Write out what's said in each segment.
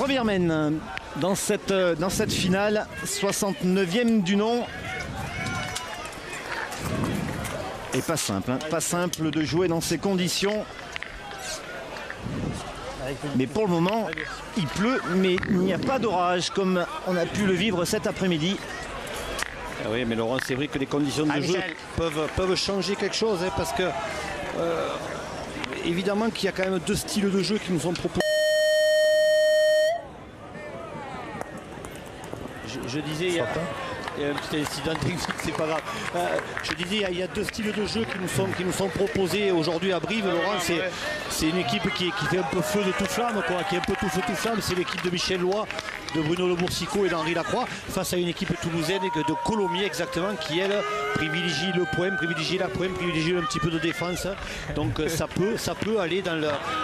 Reviermen dans cette finale, 69e du nom. Et pas simple, hein, pas simple de jouer dans ces conditions. Mais pour le moment, il pleut, mais il n'y a pas d'orage comme on a pu le vivre cet après-midi. Ah oui, mais Laurent, c'est vrai que les conditions de jeu peuvent changer quelque chose, hein, parce que évidemment qu'il y a quand même deux styles de jeu qui nous sont proposés. Je disais, il y a un petit incident technique, c'est pas grave. Je disais, il y a deux styles de jeu qui nous sont proposés aujourd'hui à Brive. Laurent, c'est une équipe qui fait un peu feu de tout flamme, quoi, qui est un peu tout feu tout flamme. C'est l'équipe de Michel Loy, de Bruno Le Boursicot et d'Henri Lacroix, face à une équipe toulousaine de Colomiers exactement, qui elle privilégie le point, privilégie la pointe, privilégie un petit peu de défense. Donc ça peut aller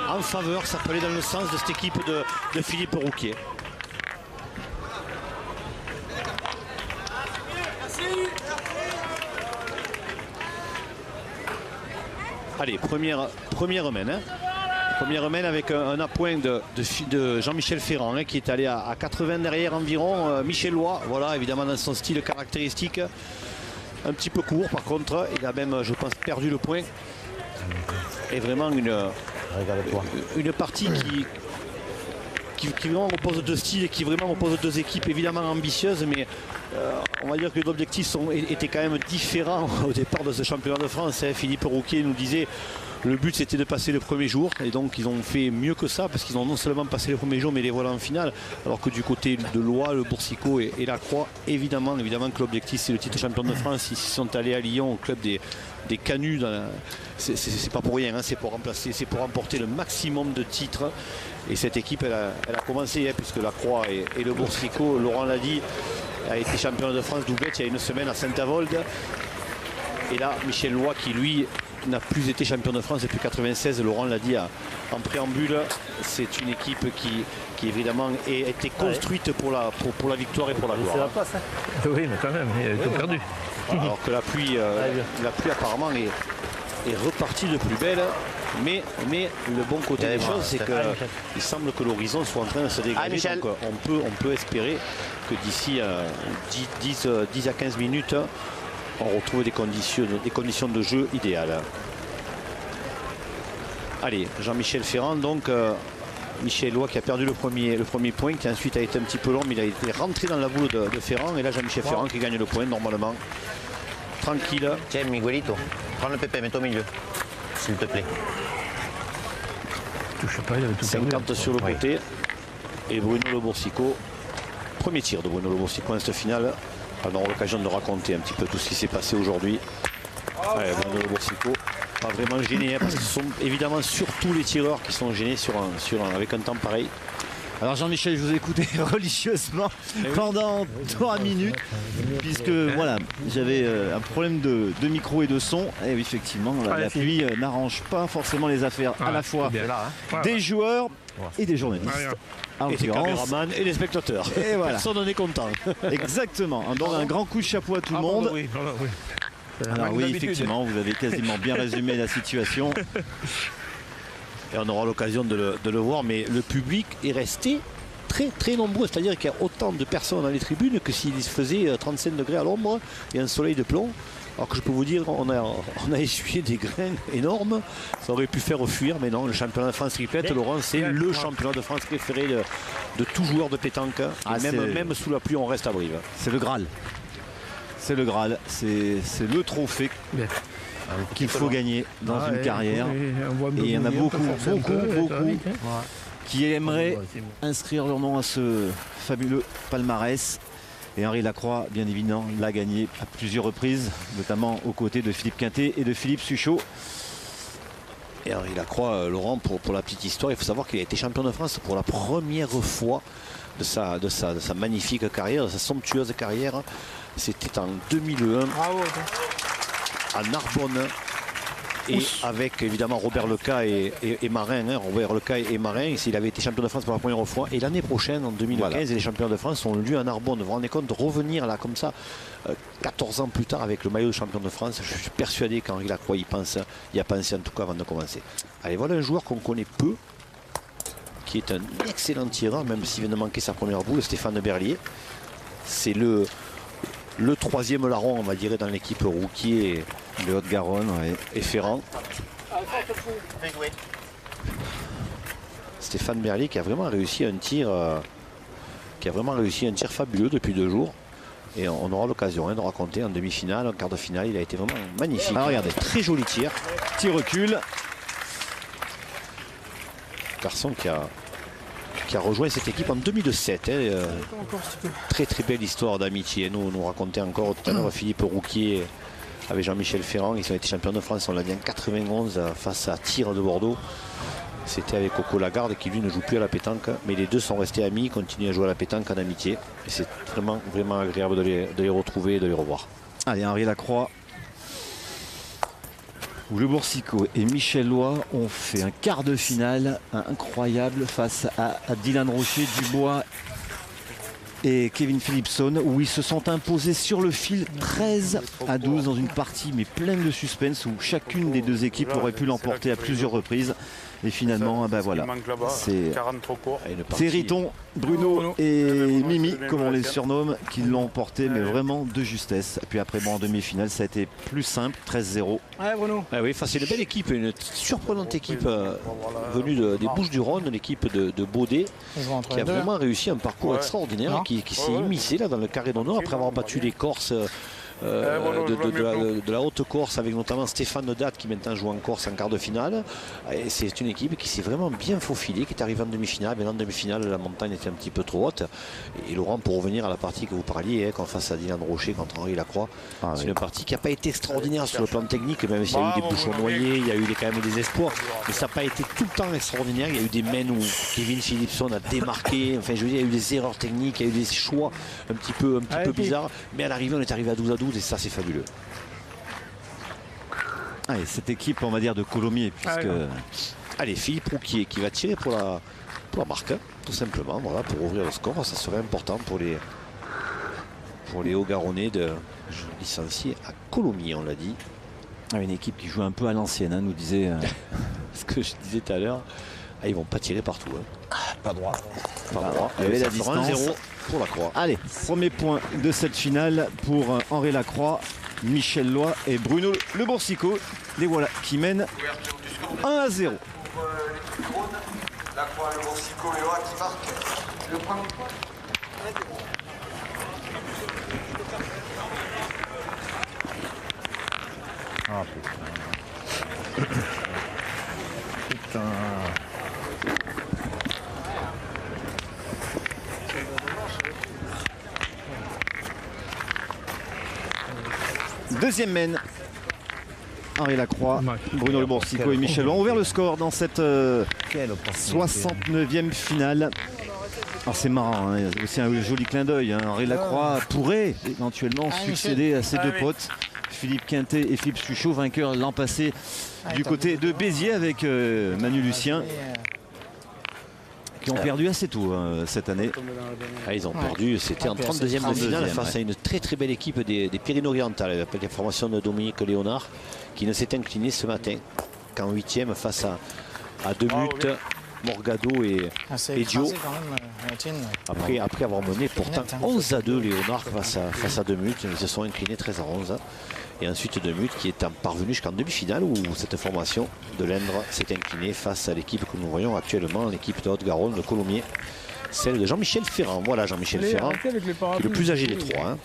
en faveur, ça peut aller dans le sens de cette équipe de Philippe Rouquier. Allez, première mène. Hein. Première mène avec un appoint de Jean-Michel Ferrand, hein, qui est allé à 80 derrière environ. Michel Loy, voilà, évidemment dans son style caractéristique. Un petit peu court par contre. Il a même, je pense, perdu le point. Et vraiment une partie qui vraiment oppose deux styles et qui vraiment oppose deux équipes évidemment ambitieuses, mais on va dire que les objectifs étaient quand même différents au départ de ce championnat de France. Hein. Philippe Rouquier nous disait le but c'était de passer le premier jour, et donc ils ont fait mieux que ça parce qu'ils ont non seulement passé le premier jour mais les voilà en finale, alors que du côté de Loy, le Boursicot et Lacroix, évidemment que l'objectif c'est le titre champion de France. Ils sont allés à Lyon au club des Canuts, c'est pas pour rien, hein, c'est pour remporter le maximum de titres. Et cette équipe elle a commencé, hein, puisque Lacroix et le Boursicot, Laurent l'a dit, a été champion de France doublette il y a une semaine à Saint-Avold. Et là Michel Loy qui lui n'a plus été champion de France depuis 1996, Laurent l'a dit en préambule. C'est une équipe qui évidemment a été construite pour la victoire et pour la gloire. C'est la passe, hein. Oui, mais quand même, il a tout perdu. Alors que la pluie apparemment est repartie de plus belle. Mais le bon côté des choses, c'est qu'il semble que l'horizon soit en train de se dégager. Donc on peut espérer que d'ici 10 à 15 minutes, on retrouve des conditions de jeu idéales. Allez, Jean-Michel Ferrand, donc Michel Loy qui a perdu le premier point, qui ensuite a été un petit peu long, mais il a été rentré dans la boule de Ferrand. Et là, Jean-Michel Ferrand qui gagne le point normalement. Tranquille. Tiens, Miguelito, prends le pépé, mets-toi au milieu, s'il te plaît. Touche pas, il avait tout 50 perdu, sur le côté. Et Bruno Le Boursicot. Premier tir de Bruno Le Boursicot en cette finale. On aura l'occasion de raconter un petit peu tout ce qui s'est passé aujourd'hui. Bruno Le Boursicot, pas vraiment gêné, hein, parce que ce sont évidemment surtout les tireurs qui sont gênés avec un temps pareil. Alors Jean-Michel, je vous ai écouté religieusement pendant 3 minutes, puisque voilà, j'avais un problème de micro et de son. Et oui, effectivement, la pluie n'arrange pas forcément les affaires à la fois des joueurs et des journalistes. Et des caméramans et des spectateurs. Et voilà. Personne n'est content. Exactement. Donc un grand coup de chapeau à tout le monde. Alors oui, effectivement, vous avez quasiment bien résumé la situation. Et on aura l'occasion de le voir, mais le public est resté très très nombreux. C'est-à-dire qu'il y a autant de personnes dans les tribunes que s'il faisait 35 degrés à l'ombre et un soleil de plomb. Alors que je peux vous dire, on a essuyé des grains énormes. Ça aurait pu faire fuir, mais non, le championnat de France triplette, Laurent, c'est le championnat de France préféré de tout joueur de pétanque. Même sous la pluie, on reste à Brive. C'est le Graal. C'est le Graal. C'est le trophée qu'il faut gagner dans une carrière. Et il y en a beaucoup qui aimeraient inscrire leur nom à ce fabuleux palmarès. Et Henri Lacroix, bien évidemment, l'a gagné à plusieurs reprises, notamment aux côtés de Philippe Quintet et de Philippe Suchot. Et Henri Lacroix, Laurent, pour la petite histoire, il faut savoir qu'il a été champion de France pour la première fois de sa magnifique carrière, de sa somptueuse carrière. C'était en 2001 à Narbonne. Et avec évidemment Robert Leca et Marin, hein, Robert Leca et Marin, il avait été champion de France pour la première fois. Et l'année prochaine, en 2015, les champions de France ont lieu à Narbonne. Vous vous rendez compte de revenir là comme ça, 14 ans plus tard avec le maillot de champion de France. Je suis persuadé qu'Henri Lacroix y a pensé en tout cas avant de commencer. Allez, voilà un joueur qu'on connaît peu, qui est un excellent tireur, même s'il vient de manquer sa première boule, Stéphane Berlier. C'est le troisième larron, on va dire, dans l'équipe Rouquier de Haute-Garonne et Ferrand. Stéphane Berlier qui a vraiment réussi un tir fabuleux depuis 2 jours. Et on aura l'occasion de raconter en demi-finale, en quart de finale, il a été vraiment magnifique. Ah, regardez, très joli tir. Petit recul. Garçon qui a rejoint cette équipe en 2007. Très très belle histoire d'amitié. Nous racontait encore tout à l'heure Philippe Rouquier avec Jean-Michel Ferrand. Ils ont été champions de France, on l'a dit en 91 face à Tir de Bordeaux. C'était avec Coco Lagarde qui lui ne joue plus à la pétanque. Mais les deux sont restés amis, continuent à jouer à la pétanque en amitié. Et c'est vraiment, vraiment agréable de les retrouver et de les revoir. Allez, Henri Lacroix, où le Boursicot et Michel Loy ont fait un quart de finale incroyable face à Dylan Rocher, Dubois et Kevin Philipson, où ils se sont imposés sur le fil 13-12 dans une partie mais pleine de suspense, où chacune des deux équipes aurait pu l'emporter à plusieurs reprises. Et finalement, ben voilà, c'est Riton, Bruno et Mimi, comme on les surnomme, qui l'ont emporté, mais vraiment de justesse. Et puis après, bon, en demi-finale, ça a été plus simple, 13-0. Ouais, Bruno. Ah oui, c'est une belle équipe, une surprenante équipe venue des Bouches-du-Rhône, l'équipe de Baudet, qui a vraiment réussi un parcours extraordinaire, qui s'est immiscé là dans le carré d'honneur après avoir battu les Corses. De la haute Corse avec notamment Stéphane Date qui maintenant joue en Corse en quart de finale. Et c'est une équipe qui s'est vraiment bien faufilée, qui est arrivée en demi-finale. Mais en demi-finale, la montagne était un petit peu trop haute. Et Laurent, pour revenir à la partie que vous parliez, quand face à Dylan Rocher contre Henri Lacroix, c'est une partie qui n'a pas été extraordinaire sur le plan technique, même s'il y a eu des bouchons noyés, il y a eu quand même des espoirs. Mais ça n'a pas été tout le temps extraordinaire. Il y a eu des mènes où Kevin Philipson a démarqué. Enfin, je veux dire, il y a eu des erreurs techniques, il y a eu des choix un petit peu bizarres. Mais à l'arrivée, on est arrivé à 12-12. Et ça, c'est fabuleux. Allez, cette équipe, on va dire, de Colomiers, puisque... Allez, Philippe Rouquier qui va tirer pour la marque, tout simplement, voilà, pour ouvrir le score. Ça serait important pour les Hauts-Garonnais de licencier à Colomiers, on l'a dit. Une équipe qui joue un peu à l'ancienne, nous disait... Ce que je disais tout à l'heure, ils vont pas tirer partout. Pas droit. Il y avait la distance. 1-0 pour Lacroix. Allez, premier point de cette finale pour Henri Lacroix, Michel Loy et Bruno Le Boursicot. Les voilà qui mènent 1-0. Lacroix, Le Boursicot et Loy qui marquent le premier point. Ah putain. Putain. Deuxième mène. Henri Lacroix, Bruno Le Boursicot et Michel Loy ont ouvert le score dans cette 69e finale. Alors c'est marrant, c'est un joli clin d'œil. Henri Lacroix pourrait éventuellement succéder à ses deux potes, Philippe Quintet et Philippe Suchot, vainqueurs l'an passé du côté de Béziers avec Manu Lucien, qui ont perdu assez tôt cette année. Ils ont perdu, c'était en 32e de finale face à une très très belle équipe des Pyrénées-Orientales, avec la formation de Dominique Léonard, qui ne s'est incliné ce matin qu'en 8e face à 2 buts, Morgado et Dio. Après avoir mené pourtant 11-2 Léonard face à 2 buts, ils se sont inclinés 13-11. Et ensuite 2 buts qui est parvenu jusqu'en demi-finale où cette formation de l'Indre s'est inclinée face à l'équipe que nous voyons actuellement, l'équipe de Haute-Garonne, de Colomiers, celle de Jean-Michel Ferrand. Voilà Jean-Michel Ferrand, qui est le plus âgé des trois.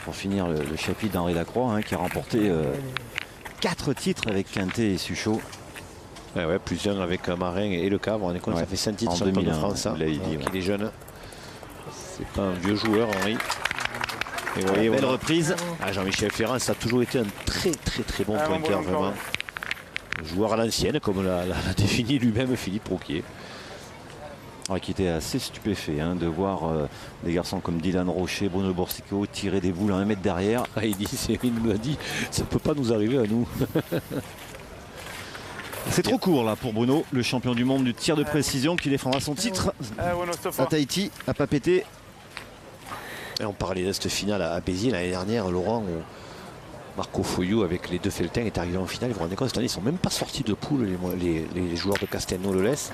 Pour finir le chapitre d'Henri Lacroix, qui a remporté 4 titres avec Quintet et Suchot. Plus un avec Marin et Le Cabre. On est compte, ça fait 5 titres en 2001, de France. Il est jeune. C'est pas un vieux joueur, Henri. Et voyez, belle reprise. Jean-Michel Ferrand, ça a toujours été un très très très bon pointeur, vraiment. Joueur à l'ancienne, comme l'a défini lui-même Philippe Rouquier. Qui était assez stupéfait de voir des garçons comme Dylan Rocher, Bruno Boursicot tirer des boules à 1 mètre derrière. Il nous a dit, ça ne peut pas nous arriver à nous. C'est trop court là pour Bruno, le champion du monde du tir de précision, qui défendra son titre à Tahiti, à Papeete. Et on parlait de cette finale à Béziers l'année dernière, Laurent, Marco Foyou avec les deux Feltin est arrivé en finale. Vous vous rendez compte, cette année, ils ne sont même pas sortis de poule, les joueurs de Castelnau-le-Lez.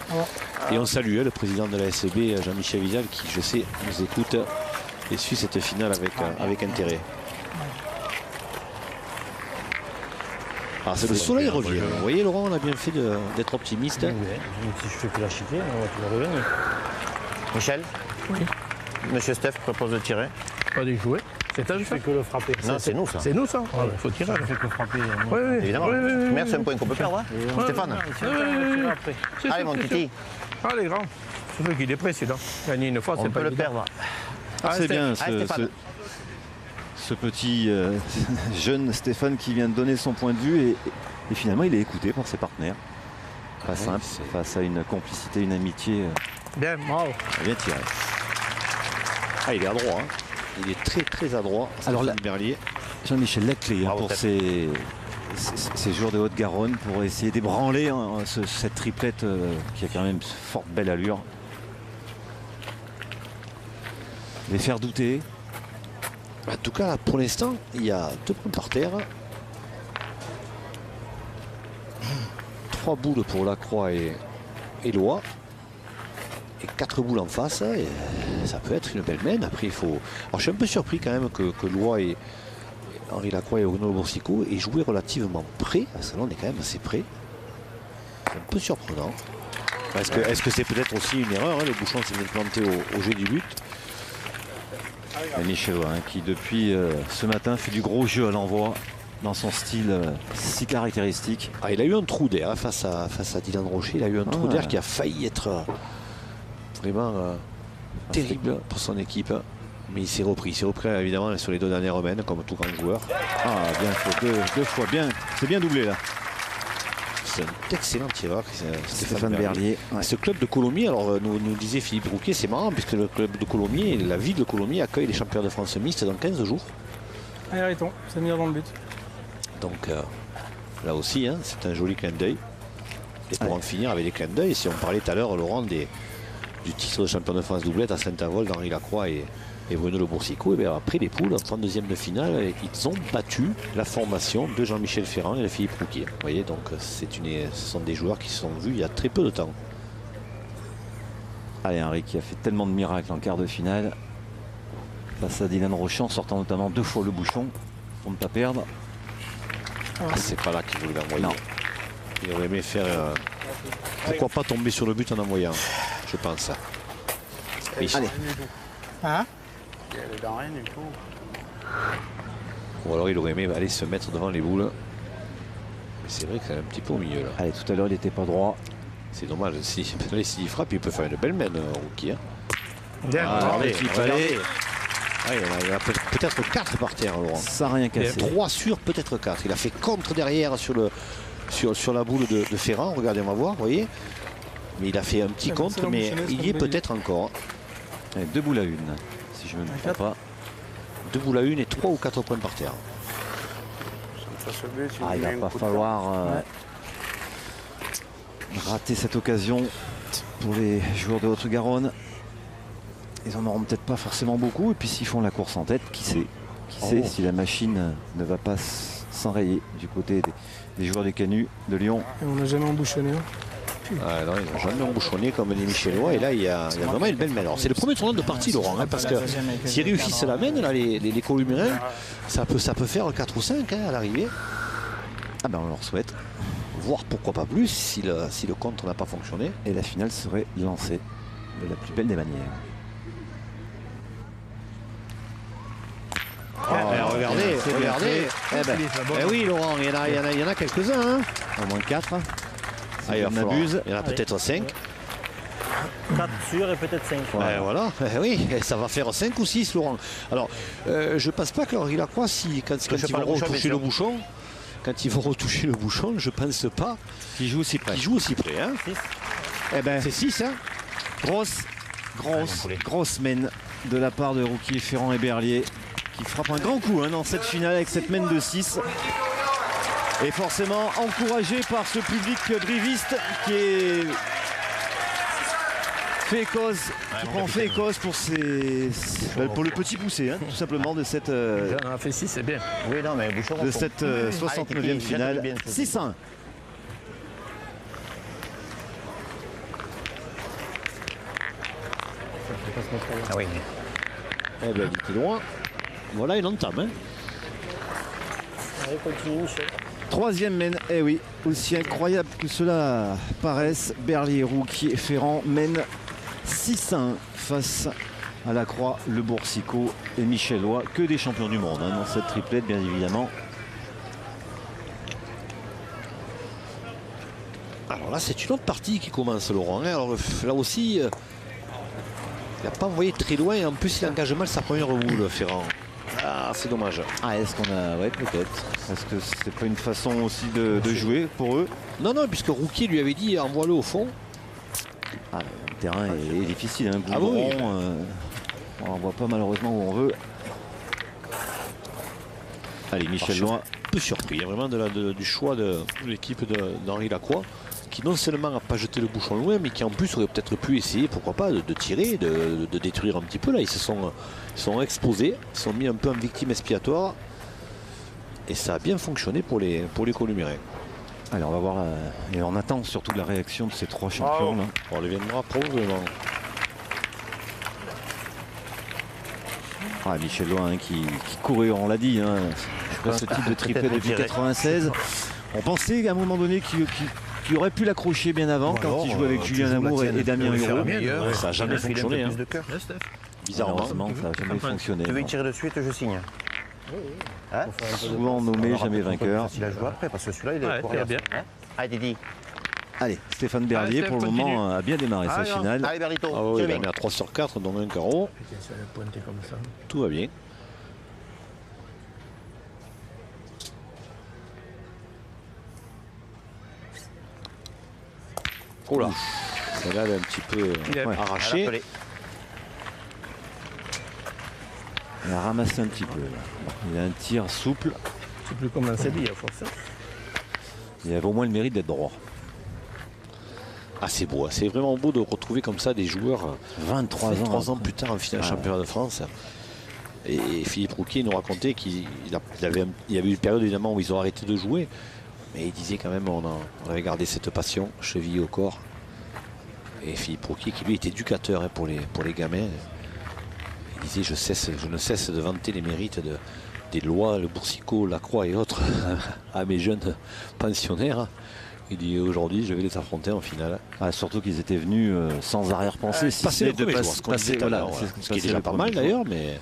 Et on salue le président de la SEB, Jean-Michel Vizal, qui, je sais, nous écoute et suit cette finale avec intérêt. Ah, le soleil revient. Vous voyez, Laurent, on a bien fait d'être optimiste. Si je fais que la chiquer, on va toujours revenir. Michel? Oui. Monsieur Steph propose de tirer. Pas des jouets. C'est toi, je fais que le frapper. Non, c'est nous, ça. C'est nous, ça. Il faut tirer. Je fais que frapper. Oui, oui. Évidemment. Mais c'est un point qu'on peut perdre. Hein. Stéphane. Allez, mon Titi. Allez, grand. C'est sûr qu'il est prêt, celui-là. Gagner une fois, On c'est peut pas le évident. perdre. C'est bien Stéphane. ce petit jeune Stéphane qui vient de donner son point de vue et finalement il est écouté par ses partenaires. Pas simple, face à une complicité, une amitié. Bien, bravo. Bien tiré. Ah, il est adroit. Hein. Il est très très adroit. Alors Stéphane Berlier. Jean-Michel, la clé Bravo, pour Steph. ces joueurs de Haute-Garonne pour essayer d'ébranler cette triplette qui a quand même fort belle allure. Les faire douter. En tout cas, pour l'instant, il y a 2 points par terre. 3 boules pour Lacroix et Lois. Et 4 boules en face. Et ça peut être une belle main. Après, il faut. Alors, je suis un peu surpris quand même que Lois et Henri Lacroix et Bruno Boursicot aient joué relativement près. Parce que là, on est quand même assez près. C'est un peu surprenant. Est-ce que c'est peut-être aussi une erreur, hein, le bouchon s'est bien planté au jeu du but. Et Michelot qui depuis ce matin fait du gros jeu à l'envoi dans son style si caractéristique. Ah, il a eu un trou d'air hein, face à Dylan Rocher. Il a eu un trou d'air qui a failli être vraiment terrible pour son équipe. Mais il s'est repris. Il s'est repris évidemment sur les 2 dernières romaines comme tout grand joueur. Ah bien fait, deux fois bien. C'est bien doublé là. C'est un excellent tireur, Stéphane Berlier. Ouais. Ce club de Colomiers, alors nous disait Philippe Rouquet, c'est marrant puisque le club de Colomiers, la ville de Colomiers accueille les champions de France mixtes dans 15 jours. Allez, arrêtons, c'est mis dans le but. Donc là aussi, hein, c'est un joli clin d'œil. Et pour en finir avec les clins d'œil, si on parlait tout à l'heure, Laurent, du titre de champion de France doublette à Saint-Avold d'Henri Lacroix et Bruno Le Boursicot, et bien après les poules, en 32e de finale, ils ont battu la formation de Jean-Michel Ferrand et de Philippe Rouquier. Vous voyez, donc ce sont des joueurs qui se sont vus il y a très peu de temps. Allez, Henri qui a fait tellement de miracles en quart de finale face à Dylan Rocher en sortant notamment 2 fois le bouchon pour ne pas perdre. Ah, c'est pas là qu'il voulait l'envoyer. Non. Il aurait aimé faire. Pourquoi pas tomber sur le but en envoyant, je pense. Oui. Allez. Hein? Ou alors il aurait aimé aller se mettre devant les boules. Mais c'est vrai que c'est un petit peu au milieu là. Allez, tout à l'heure il n'était pas droit. C'est dommage. S'il frappe, il peut faire une belle main, Rouquier. Bien, Regardez. Ah, il y en a peut-être 4 par terre, Laurent. Ça n'a rien cassé. 3 sur peut-être 4. Il a fait contre derrière sur la boule de Ferrand. Regardez, on va voir, vous voyez. Mais il a fait un petit contre, mais il y est peut-être encore. Allez, 2 boules à 1, si je ne me trompe pas. 2 boules à 1 et 3 ou 4 points par terre. Il va pas falloir rater cette occasion pour les joueurs de Haute-Garonne. Ils en auront peut-être pas forcément beaucoup. Et puis s'ils font la course en tête, qui sait si la machine ne va pas s'enrayer du côté des joueurs des Canuts de Lyon. Et on n'a jamais embouchonné. Ah non, ils n'ont jamais embouchonné comme les Michellois. Et là, il y a vraiment une belle main. Alors, c'est le premier tournoi de partie, Laurent, hein, parce que s'ils réussissent la main, là, les Colomiens, ça peut faire 4 ou 5 hein, à l'arrivée. Ah ben on leur souhaite. Voire pourquoi pas plus si le contre n'a pas fonctionné. Et la finale serait lancée de la plus belle des manières. Regardez. Oui, Laurent, il y en a quelques-uns. Hein. Au moins 4. Il y en a peut-être 5. 4 sûrs et peut-être 5. Voilà, oui, ça va faire 5 ou 6, Laurent. Alors, je pense pas qu'Henri Lacroix, quand ils vont retoucher le bouchon, je pense pas Qui joue aussi près. Hein. Eh ben, C'est 6, hein. Grosse mène de la part de Rouquier, Ferrand et Berlier qui frappe un grand coup dans cette finale avec cette mène de 6. Et forcément encouragé par ce public briviste qui est fait Écosse pour le petit poussé, hein, tout simplement, de cette, On a fait 6, c'est bien. Oui, non, mais Bouchon. de cette 69e finale. 6-1. Ah oui. Eh bien, il était loin. Voilà une entame. Hein. Allez, continue, Michel. Troisième mène, eh oui, aussi incroyable que cela paraisse, Berlier, Rouquier, Ferrand mène 6-1 face à la Croix, le Boursicot et Michel Loy, que des champions du monde hein, dans cette triplette bien évidemment. Alors là, c'est une autre partie qui commence, Laurent. Hein. Alors là aussi, il n'a pas envoyé très loin et en plus, il engage mal sa première boule, Ferrand. Ah, c'est dommage. Ah, est-ce qu'on a... Ouais, peut-être. Est-ce que c'est pas une façon aussi de jouer pour eux? Non, non, puisque Rouquier lui avait dit envoie-le au fond. Ah, le terrain est difficile, hein, Ah oui. On ne voit pas malheureusement où on veut. Allez, Michel Loy. Un peu surpris, hein, vraiment du choix de l'équipe d'Henri Lacroix, qui non seulement n'a pas jeté le bouchon loin, mais qui en plus aurait peut-être pu essayer, pourquoi pas, de tirer, de détruire un petit peu. Là, ils se sont exposés, ils sont mis un peu en victime expiatoire. Et ça a bien fonctionné pour les Columérains. Allez, on va voir et on attend surtout la réaction de ces trois champions. Là. On les viendra probablement. Ah, Michel Loy hein, qui courait, on l'a dit, hein, ce type de triplet depuis 96. On pensait qu'à un moment donné qu'il aurait pu l'accrocher bien avant quand il jouait avec Julien Lamour et Damien Hurot. Ça n'a jamais fonctionné. Hein. Bizarrement, ça n'a jamais fonctionné. Tu veux y tirer de suite, je signe. Hein? Souvent nommé, jamais vainqueur. Il a joué après, parce que celui-là, il est pour rien. bien. Hein? Allez, Didi. Allez, Stéphane Berlier, Allez, pour le Steph, moment, a bien démarré sa finale. Allez, Berlito. Ah oui, il a mis à 3 sur 4, dont un carreau. Putain, ça allait pointer comme ça. Tout va bien. Oh là, celle-là, elle est un petit peu arrachée. Il a ramassé un petit peu. Là. Il a un tir souple. Je sais plus comment c'est dit, à force. Il avait au moins le mérite d'être droit. Ah, c'est beau, c'est vraiment beau de retrouver comme ça des joueurs 23 ans plus tard en finale championnat de France. Et Philippe Rouquier nous racontait qu'il y avait eu une période évidemment où ils ont arrêté de jouer. Mais il disait quand même on avait gardé cette passion chevillée au corps. Et Philippe Rouquier qui lui était éducateur hein, pour les gamins. Il disait je ne cesse de vanter les mérites des Lois, le Boursicot, Lacroix et autres à mes jeunes pensionnaires. Il dit aujourd'hui je vais les affronter en finale. Ah, surtout qu'ils étaient venus sans arrière-pensée. Passer le premier jour, ce qu'on disait tout à l'heure. Ce qui est déjà pas mal d'ailleurs, mais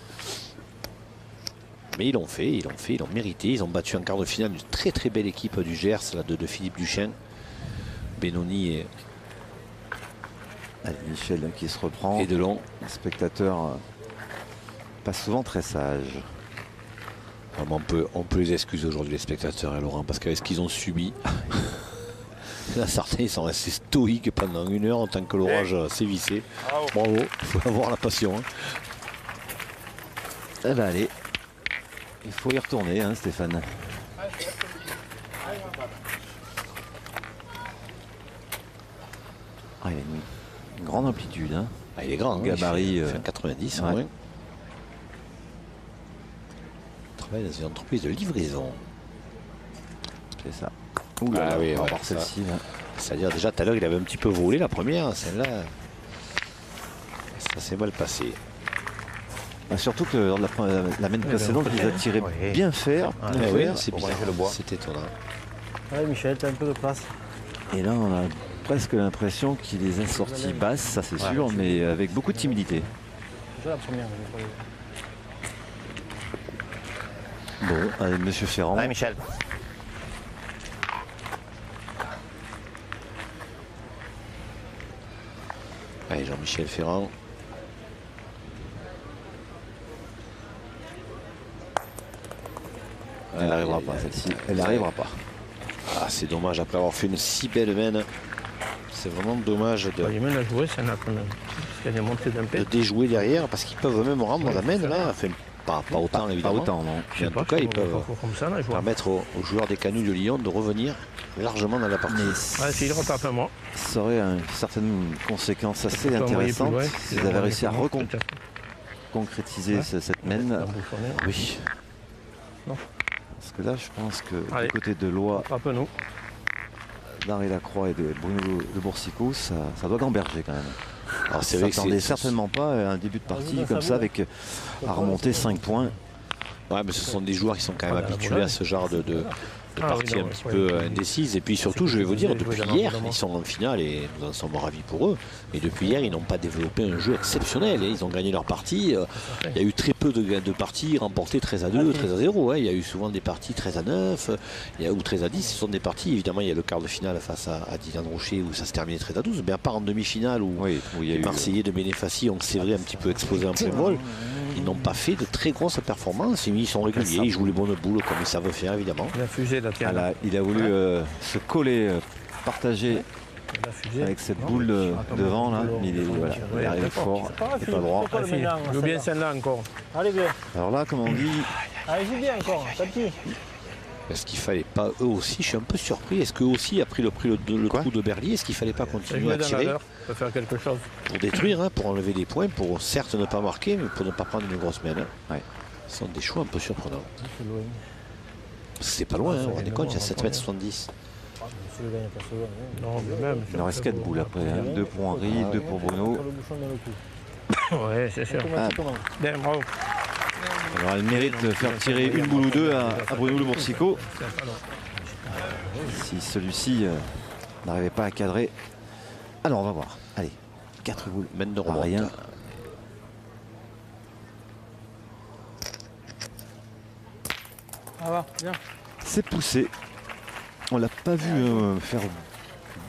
ils l'ont fait, ils l'ont mérité. Ils ont battu en quart de finale une très très belle équipe du Gers, là, de Philippe Duchesne, Benoni et allez, Michel hein, qui se reprend. Et Delon. Un spectateur pas souvent très sage. On peut les excuser aujourd'hui les spectateurs, hein, Laurent, parce qu'avec ce qu'ils ont subi, là, certains ils sont restés stoïques pendant 1 heure en tant que l'orage sévissait. Bravo, il faut avoir la passion. Hein. Eh ben allez, il faut y retourner, hein, Stéphane. Ah, il a une grande amplitude. Hein. Ah, il est grand, gabarit. Il fait 90 ouais. moins. Il travaille dans une entreprise de livraison. C'est ça. Ouh là, ah oui, on va ouais, voir celle-ci. C'est-à-dire déjà tout à l'heure il avait un petit peu volé la première, celle-là. Ça s'est mal passé. Bah, surtout que lors de la mène précédente, ils a tiré bien faire. C'est bizarre, c'est étonnant. Allez, Michel, t'as un peu de place. Et là, on a presque l'impression qu'il les a sortis basses, ça c'est sûr, mais avec beaucoup de timidité. Déjà la première. Bon, allez, Monsieur Ferrand. Allez, Michel. Allez, Jean-Michel Ferrand. Elle n'arrivera pas, celle-ci. Elle n'arrivera pas. Ah, c'est dommage, après avoir fait une si belle mène. C'est vraiment dommage Les mènes à jouer, c'est un quand même. Parce qu'il y a des montées d'un de pet. déjouer derrière, parce qu'ils peuvent même rendre la mène là. Enfin, Pas autant, évidemment. Pas autant, non. Mais en tout cas, ils peuvent comme ça, là, je vois. permettre aux joueurs des Canuts de Lyon de revenir largement dans la partie. Ouais, s'il retape un mois. Ça aurait une certaine conséquence assez peut envoyer intéressante plus loin. s'ils avaient réussi à Peut-être. concrétiser cette mène. Embouchonné. Oui. Non. Parce que là, je pense que Allez. du côté de Lois, Rattrape-nous. d'Henri Lacroix et de Bruno de Boursicot, ça doit gamberger quand même. Alors c'est Ça vrai que s'attendait c'est certainement pas à un début de partie Vas-y, comme ça avec à remonter 5 points. Ouais, mais ce sont des joueurs qui sont quand même habitués à ce genre de parties un petit peu indécises. Et puis surtout, je vais vous dire, depuis hier, ils sont en finale et nous en sommes ravis pour eux. Et depuis hier, ils n'ont pas développé un jeu exceptionnel. Ils ont gagné leur partie. Il y a eu très peu de parties remportées 13-2, 13-0. Il y a eu souvent des parties 13-9 ou 13-10. Ce sont des parties, évidemment, il y a le quart de finale face à Dylan Rocher où ça se terminait 13-12. Mais à part en demi-finale où il y a les eu Marseillais de Bénéfacie ont, c'est vrai, un petit peu explosé en plein vol. Ils n'ont pas fait de très grosses performances. Ils sont réguliers, ils jouent les bonnes boules comme ils savent faire, évidemment. La fusée, là, tiens. Voilà, il a voulu se coller, partager La fusée. avec cette boule devant là, mais il est arrivé fort, il n'est pas droit. Ah, si. Joue bien celle-là encore. Allez bien. Alors là, comme on dit, Allez, joue bien encore. Petit. Est-ce qu'il fallait pas eux aussi, je suis un peu surpris, est-ce qu'eux aussi a pris le coup de Berlier, est-ce qu'il fallait pas continuer Jouer à dans la tirer leur, peut faire quelque chose. pour détruire, pour enlever des points, pour certes ne pas marquer, mais pour ne pas prendre une grosse mène. Ouais. Ce sont des choix un peu surprenants. C'est loin. C'est pas loin, vous vous rendez compte, il y a 7,70 m. Si le gagne pas souvent. Non, mais même. il en reste 4 boules après. 2 pour Henri, 2 pour Bruno. Le bouchon dans le cou. Ouais, c'est sûr. Automatiquement. Bien, bravo. Alors elle mérite de faire tirer une boule ou deux à Bruno Le Boursicot. Si celui-ci n'arrivait pas à cadrer. Alors on va voir. Allez, 4 boules. Mène de Pas remonte. rien. Ça va, bien. C'est poussé. On l'a pas vu faire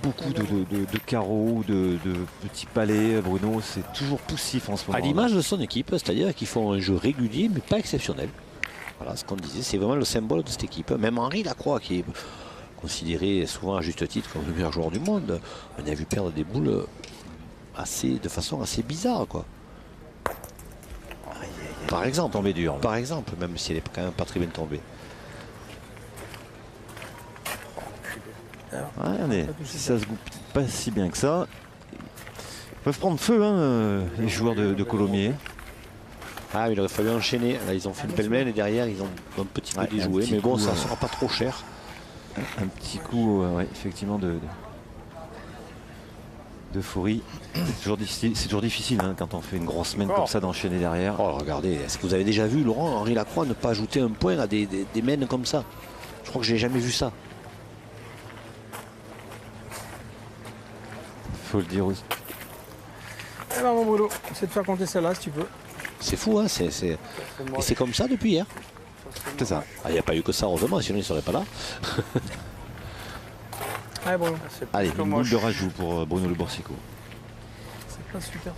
beaucoup de carreaux, de petits palets. Bruno, c'est toujours poussif en ce moment. À l'image de son équipe, c'est-à-dire qu'ils font un jeu régulier mais pas exceptionnel. Voilà ce qu'on disait, c'est vraiment le symbole de cette équipe. Même Henri Lacroix, qui est considéré souvent à juste titre comme le meilleur joueur du monde, on a vu perdre des boules de façon assez bizarre, quoi. Par exemple, tombée dure. par exemple, même si elle est quand même pas très bien tombée. Ouais, regardez, ça se goupille pas si bien que ça. Ils peuvent prendre feu, les joueurs de Colomiers. Ah, mais il aurait fallu enchaîner. Là, ils ont fait une pêle-mêle et derrière, ils ont un petit peu déjoué. Mais bon, ça ne sera pas trop cher. Un petit coup, effectivement, de Fourie. C'est toujours difficile quand on fait une grosse semaine comme ça d'enchaîner derrière. Oh, regardez, est-ce que vous avez déjà vu, Laurent, Henri Lacroix ne pas ajouter un point à des mènes comme ça? Je crois que j'ai jamais vu ça. Faut le dire aussi. Eh ben, mon Bruno, c'est de faire compter celle-là si tu peux. C'est fou, hein, et c'est comme ça depuis hier. C'est ça. Il n'y a pas eu que ça, heureusement, sinon il ne serait pas là. Allez, Bruno. Allez, une boule de rajout pour Bruno Le Boursicot. C'est pas super.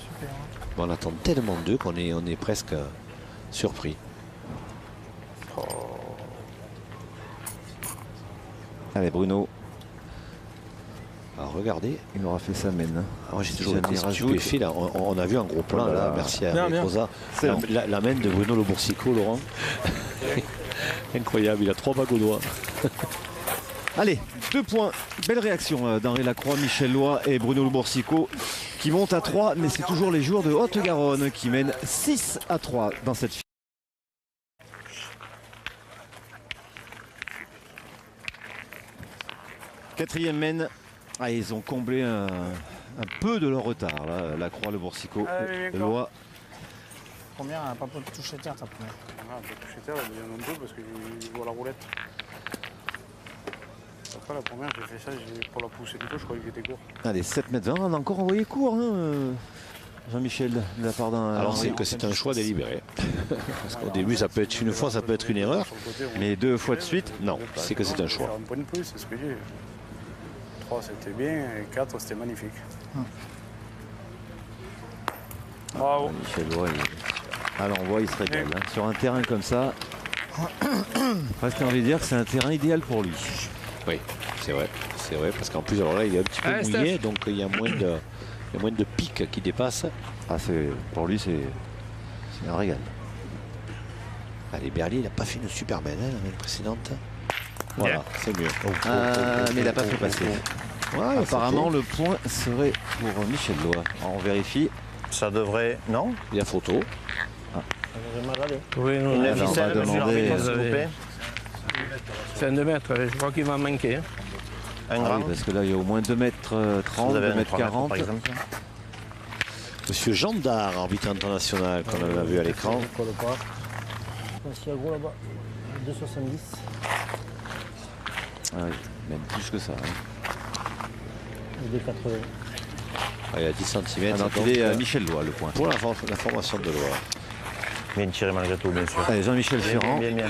Bon, on attend tellement d'eux qu'on est, on est presque surpris. Allez, Bruno, Alors regardez, il aura fait sa mène. moi j'ai toujours Jamais été rajoute. stupéfait là. On a vu un gros plan là, merci à Bien, bien. Rosa. C'est bon. La main de Bruno Le Boursicot, Laurent. Incroyable, il a 3 bagues au doigt. Allez, 2 points. Belle réaction d'Henri Lacroix, Michel Lois et Bruno Le Boursicot qui montent à 3, mais c'est toujours les joueurs de Haute-Garonne qui mènent 6-3 dans cette finale. Quatrième mène. Ah, ils ont comblé un peu de leur retard, là, Lacroix, Le Boursicot, Lois. Première, elle n'a pas touché terre, ta première. Ah, j'ai touché terre, il y en a un peu parce que je vois la roulette. Après la première, j'ai fait ça pour la pousser du tout, je croyais qu'il était court. Allez, 7,20 m, on a encore envoyé court, Jean-Michel, de la part d'un... Alors c'est que c'est un choix délibéré. Parce qu'au début, ça peut être une fois, ça peut être une erreur. Sur le côté, Mais 2 fois de suite, Non, c'est que c'est un choix. Faire un point de plus, c'est ce que j'ai. 3 c'était bien et 4 c'était magnifique. Bravo. Michel Lois, à l'envoi, il se régale. Sur un terrain comme ça, presque envie de dire que c'est un terrain idéal pour lui. Oui, c'est vrai, parce qu'en plus alors là il est un petit peu mouillé, donc il y a moins de pics qui dépassent. Ah, pour lui, c'est un régal. Allez, Berlier, il n'a pas fait une super main l'année précédente. Voilà, c'est mieux. Mais il n'a pas fait passer. Ouais, Apparemment, le point serait pour Michel Lois. On vérifie. Ça devrait. Non? il y a photo. Oui, non, Une Alors, on va ficelle, monsieur demander, l'arbitre, s'il vous plaît. c'est un 2 mètres, je crois qu'il va manquer. Hein. Un Ah grand. oui, parce que là, il y a au moins 2m30, Vous avez 2m40. 3 mètres, par exemple. Monsieur Jean Dard, arbitre international, qu'on a vu à l'écran. Je pense qu'il y a gros là-bas. 2,70. Ah oui, même plus que ça. Hein. Et 2,80. Il y a 10 cm. Ah non, il est Michel Lois, le point. Pour la formation de Lois. Bien tiré malgré tout, bien sûr. Allez, Jean-Michel Ferrand. Bien.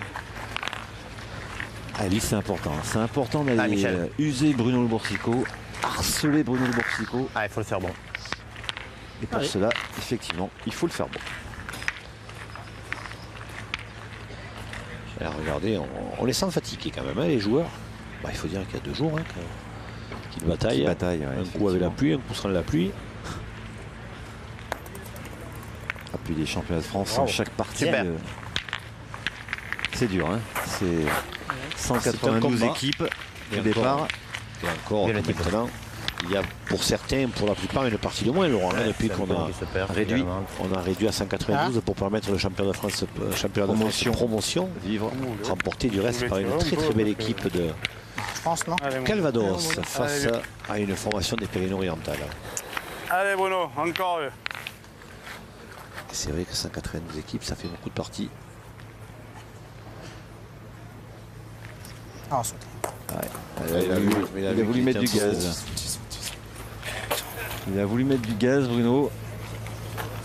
Allez, c'est important. C'est important d'aller Michel. user Bruno Le Boursico, harceler Bruno Le Boursico. Ah, il faut le faire bon. Et pour cela, effectivement, il faut le faire bon. Alors, regardez, on les sent fatigués quand même, hein, les joueurs. Bah, il faut dire qu'il y a 2 jours hein, qu'ils bataillent. Bataille, ouais, Un coup avec la pluie, un coup sans la pluie. Appui des championnats de France, chaque partie. Super. C'est dur, hein. C'est C'est un 192 combat. équipes Et au départ. Et encore, Bien équipé. maintenant, il y a pour certains, pour la plupart, une partie de moins, Laurent, hein, depuis c'est un qu'on point a qui se perd, réduit. également. On a réduit à 192 pour permettre le championnat de France, promotion Vivre. remporté du reste par une très très belle équipe de Je pense, non? Allez, mon- Calvados face Allez, à une formation des Pyrénées-Orientales. Allez, Bruno, encore. Et c'est vrai que 192 équipes, ça fait beaucoup de parties. Ah, sauté. Il a voulu mettre du gaz. Il a voulu mettre du gaz, Bruno.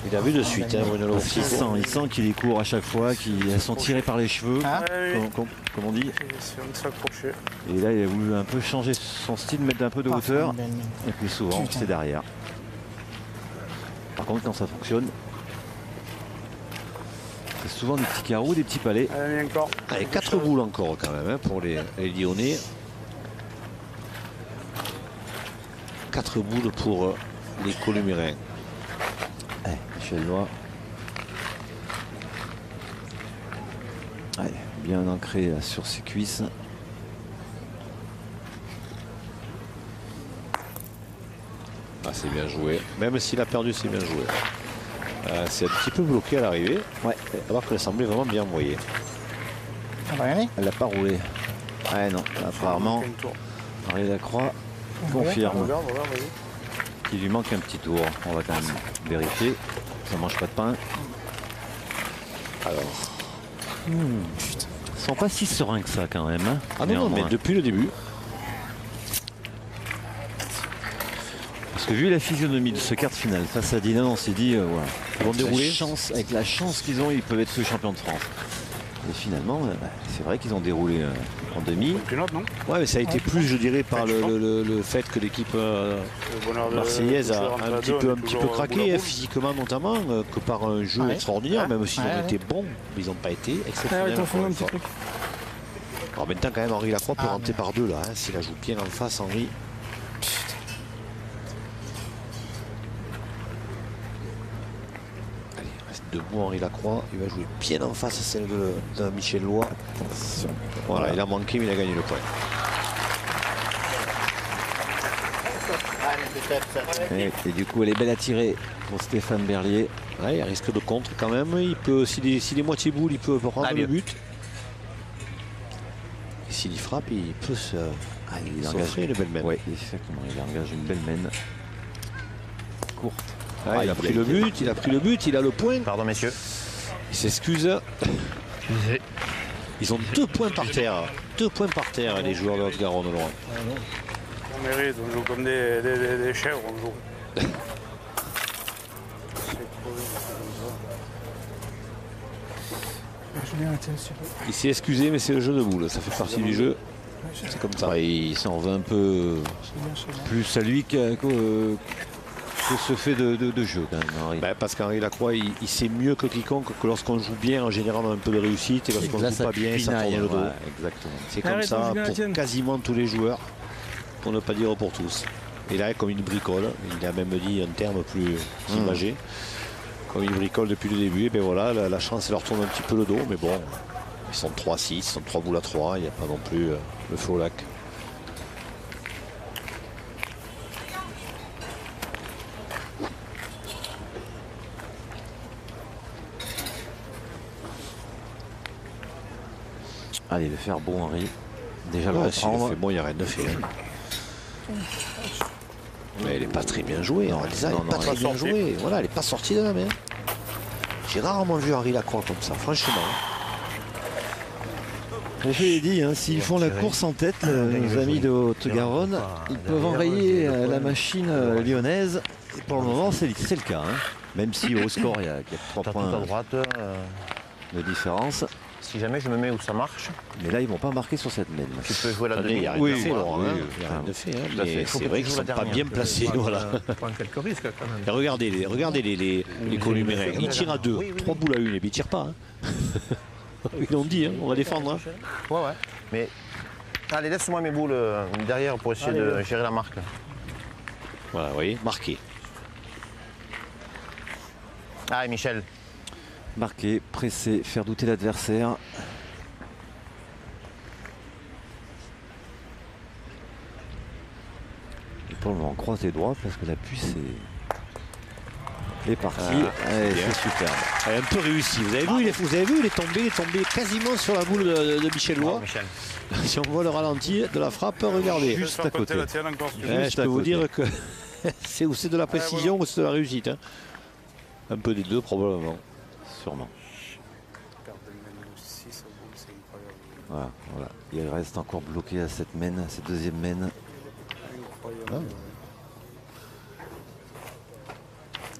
Il a vu de suite, hein, Bruno Parce qu'il Loffico. il sent qu'il est court à chaque fois, qu'ils sont tirés par les cheveux, comme on dit. Si on s'accrocher. Et là, il a voulu un peu changer son style, mettre un peu de hauteur. Et puis souvent, c'est derrière. Par contre, quand ça fonctionne, c'est souvent des petits carreaux, des petits palets. Allez, encore. Allez, 4 boules encore quand même hein, pour les Lyonnais. 4 boules pour les Colombiens. Michel Lois. Allez, bien ancré là, sur ses cuisses. Ah, c'est bien joué. Même s'il a perdu, c'est bien joué. C'est un petit peu bloqué à l'arrivée. Ouais. Alors que l'assemblée est vraiment bien envoyée. Ça va y aller? Elle n'a pas roulé. Ouais, non, apparemment, Quel tour. Henri Lacroix confirme Regarde, vas-y. qu'il lui manque un petit tour. On va quand même vérifier. Ça mange pas de pain. Alors. Ils sont pas si sereins que ça quand même. Hein, Ah non, non, mais néanmoins. depuis le début. Parce que vu la physionomie de ce quart de finale face à Dinan, on s'est dit, voilà, Ils vont avec la dérouler. avec la chance qu'ils ont, ils peuvent être champions de France. Et finalement, c'est vrai qu'ils ont déroulé en demi. Puis l'autre, non? Ouais, mais ça a été plus, je dirais, par le fait que l'équipe Le bonheur de- marseillaise a toujours entre un les petit deux, peu, on est toujours boule à craqué, boule. physiquement notamment, que par un jeu extraordinaire, même s'ils ont été bons, mais ils n'ont pas été Ah, exceptionnels. ouais, t'en fais encore un une petit fois. truc. Alors maintenant, quand même, Henri Lacroix peut rentrer par deux là. Hein, s'il la joue bien en face, Henri. Allez, il reste debout Henri Lacroix. Il va jouer bien en face à celle de Michel Lois. Voilà, il a manqué, mais il a gagné le point. Et du coup, elle est belle à tirer pour Stéphane Berlier. Ouais, il risque de contre quand même. Il peut, s'il est moitié boule, il peut prendre le but. Et s'il y frappe, il peut se. Il engage s'offrir une belle main. Oui, exactement. Il engage une belle main. Courte. Il a pris le but, il a pris le but, il a le point. Pardon, messieurs. Il s'excuse. Ils ont 2 points par terre. 2 points par terre, les joueurs de Haute-Garonne, Laurent. On mérite, on joue comme des chèvres, on joue. Je vais arrêter un petit peu. Il s'est excusé, mais c'est le jeu de boule. Ça fait partie du jeu. C'est comme ça. Il s'en veut un peu plus à lui que ce fait de jeu quand même, Henri. Ben, parce qu'Henri Lacroix, il sait mieux que quiconque que lorsqu'on joue bien, en général, on a un peu de réussite. Et lorsqu'on ne joue pas bien, ça tourne le dos. Ouais, exactement. C'est comme Arrête, ça Julien pour Etienne. quasiment tous les joueurs, pour ne pas dire pour tous. Et là, comme une bricole, il a même dit un terme plus imagé, Comme ils bricolent depuis le début, et bien voilà, la chance leur tourne un petit peu le dos, mais bon, ils sont 3-6, ils sont 3 boules à 3, il n'y a pas non plus le feu au lac. Allez, le faire bon, Henri. Déjà le Ouais, si reprendre. bon, il n'y a rien de fait. Mais elle n'est pas très bien jouée. On disait, elle n'est pas très bien jouée. Voilà, elle n'est pas sortie de la main. J'ai rarement vu Henri Lacroix comme ça, franchement. Je l'ai dit, hein, s'ils font la course en tête, nos amis de Haute-Garonne, ils peuvent enrayer la machine lyonnaise. Et pour le moment, c'est le cas. Hein. Même si au score, il y a 3 T'as tout points à droite. de différence. Si jamais je me mets où ça marche, Mais là, ils vont pas marquer sur cette mène. tu peux jouer la Attendez, il demi. n'y a rien de fait, Laurent. Il n'y a rien de fait. Hein, Tout à fait. mais Faut c'est que vrai tu qu'ils joues ne la sont pas dernière. bien placés. Voilà. Prendre quelques risques quand même. Et regardez les Columérins. Ils tirent à 2, 3 boules à 1, et puis ils ne tirent pas. Hein. Ils l'ont dit, hein, on va défendre. Hein. Ouais. Mais allez, laisse-moi mes boules derrière pour essayer de gérer la marque. Voilà, vous voyez, marqué. Allez, Michel. Marquer, presser, faire douter l'adversaire. Et pour le moment, on croise les doigts parce que la puce est partie. Allez, bien. c'est superbe. Elle est un peu réussi. Vous avez vu, il est tombé quasiment sur la boule de Michel Lois. Michel. Si on voit le ralenti de la frappe, regardez. Juste à côté. La tienne encore, si tu veux. Je Juste à peux vous côté. dire que c'est ou c'est de la précision ou c'est de la réussite. Hein. Un peu des deux probablement. Sûrement. Perte de mène de 6 secondes, c'est incroyable. Voilà. Il reste encore bloqué à cette mène, à cette deuxième mène. Incroyable.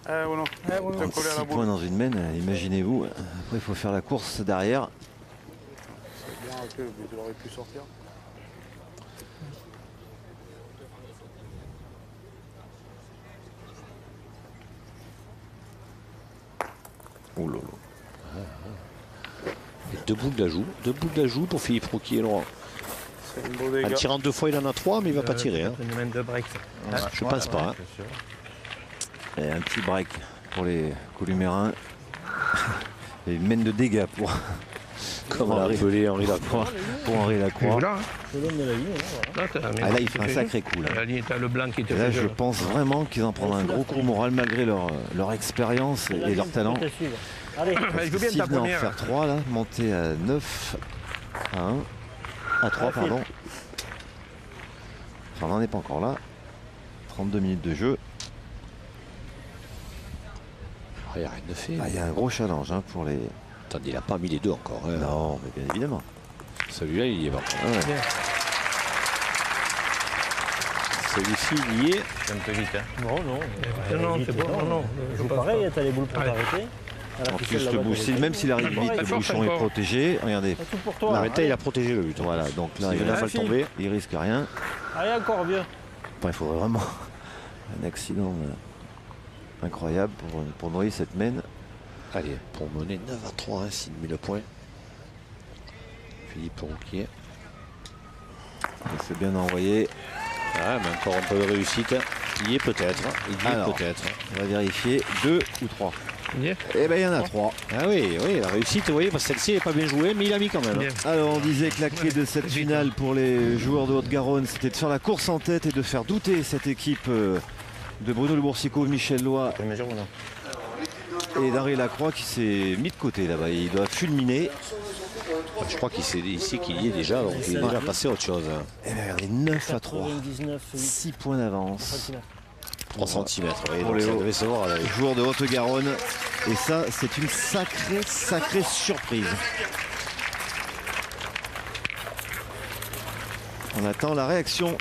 Ah, voilà. T'as collé à la 6 points boule. dans une mène, imaginez-vous. Après, il faut faire la course derrière. C'est bien rappelé, le but, il aurait pu sortir. Oh là là. Et deux boules d'ajout pour Philippe Rouquier. Laurent. C'est un beau En dégât. tirant 2 fois, il en a 3, mais il ne va pas tirer. Hein. Une main de break. Je pense pas. Hein. Et un petit break pour les Columérins. Et une mène de dégâts pour Comme on l'a appelé Henri Lacroix. pour Henri Lacroix. Là, Ah, là, il fait un sacré coup. Là. La ligne, t'as le blanc qui te Et là, fait je jeu. pense vraiment qu'ils en prendront un gros coup moral malgré leur expérience et leur talent. Elle joue bien S'ils ta venaient en première. faire 3, là, monter à 9, à 1, à 3, pardon. Enfin, on n'en est pas encore là. 32 minutes de jeu. Il n'y a rien de fait. Ah, il y a un gros challenge hein, pour les... Attendez, il n'a pas mis les deux encore. Hein. Non, mais bien évidemment. Celui-là, il y est pas. Ah ouais. Celui-ci, il y est. C'est un peu vite. Hein. Non, c'est bon. Non, je pense Pareil, pas. t'as les boules pour Ouais. t'arrêter. En plus, le bouchon, même s'il arrive vite, le force bouchon est encore. protégé. Regardez, Tout pour La toi. Retta, il a protégé le but. voilà, donc là, Il il, va mal tomber. il risque rien. Allez, encore vieux. Enfin, il faudrait vraiment un accident incroyable pour noyer cette mène. Allez, pour mener 9 à 3, hein, s'il met le point. Philippe Rouquier. C'est bien envoyé. Ah, mais encore un peu de réussite. Il y est peut-être. Il y est Alors. peut-être. On va vérifier. 2 ou 3. Bien. Eh bien, il y en a 3. Ah oui, la réussite, vous voyez, parce que celle-ci n'est pas bien jouée, mais il a mis quand même. Bien. Alors, on disait que la clé de cette finale pour les joueurs de Haute-Garonne, c'était de faire la course en tête et de faire douter cette équipe de Bruno Le Boursicot, Michel Lois Tu mesures ou non? et d'Henri Lacroix qui s'est mis de côté là-bas. Il doit fulminer. Je crois qu'il sait ici qu'il y est déjà, donc il est déjà passé à autre chose. Et bien, regardez, 9 à 3. 99, 6 points d'avance. 3 cm, oui, Pour donc les ça hauts. devait se voir. Là. Joueur de Haute-Garonne. Et ça, c'est une sacrée surprise. On attend la réaction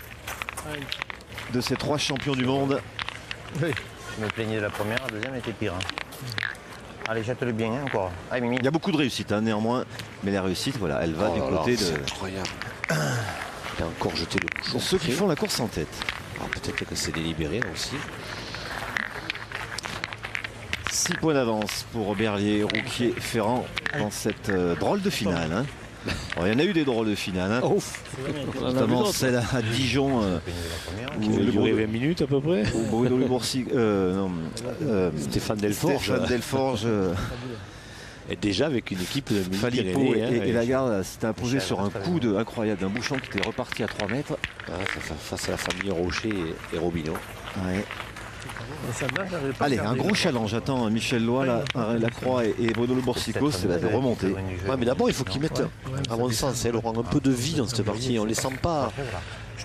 de ces 3 champions du monde. Je me plaignais de la première, la deuxième était pire. Hein. Allez, jette-le bien hein, encore. Allez, Mimi. Il y a beaucoup de réussite hein, néanmoins, mais la réussite, voilà, elle va Oh du là là, côté c'est de incroyable. Il a encore jeté le bouchon. ceux qui font la course en tête. Alors, peut-être que c'est délibéré là aussi. 6 points d'avance pour Berlier, Rouquier, Ferrand dans cette drôle de finale. Hein. Bon, il y en a eu des drôles de finales. Hein. Ouf. Notamment celle à Dijon. Qui va durer 20 minutes à peu près. Bruno Boursi, Stéphane Delforge. Stéphane Delforge. Et déjà avec une équipe de Philippot Midi-Pyrénées, et Lagarde s'était imposé sur un coup incroyable d'un bouchon qui était reparti à 3 mètres. face à la famille Rocher et Robineau. Ouais. Et celle-là, j'avais pas Allez, regardé. un gros challenge. Attends, Michel Loy, Lacroix et Bruno Boursico, c'est de remonter. Ouais, mais d'abord il faut qu'ils mettent, à mon sens, Laurent, un peu de vie dans cette partie. On les sent pas.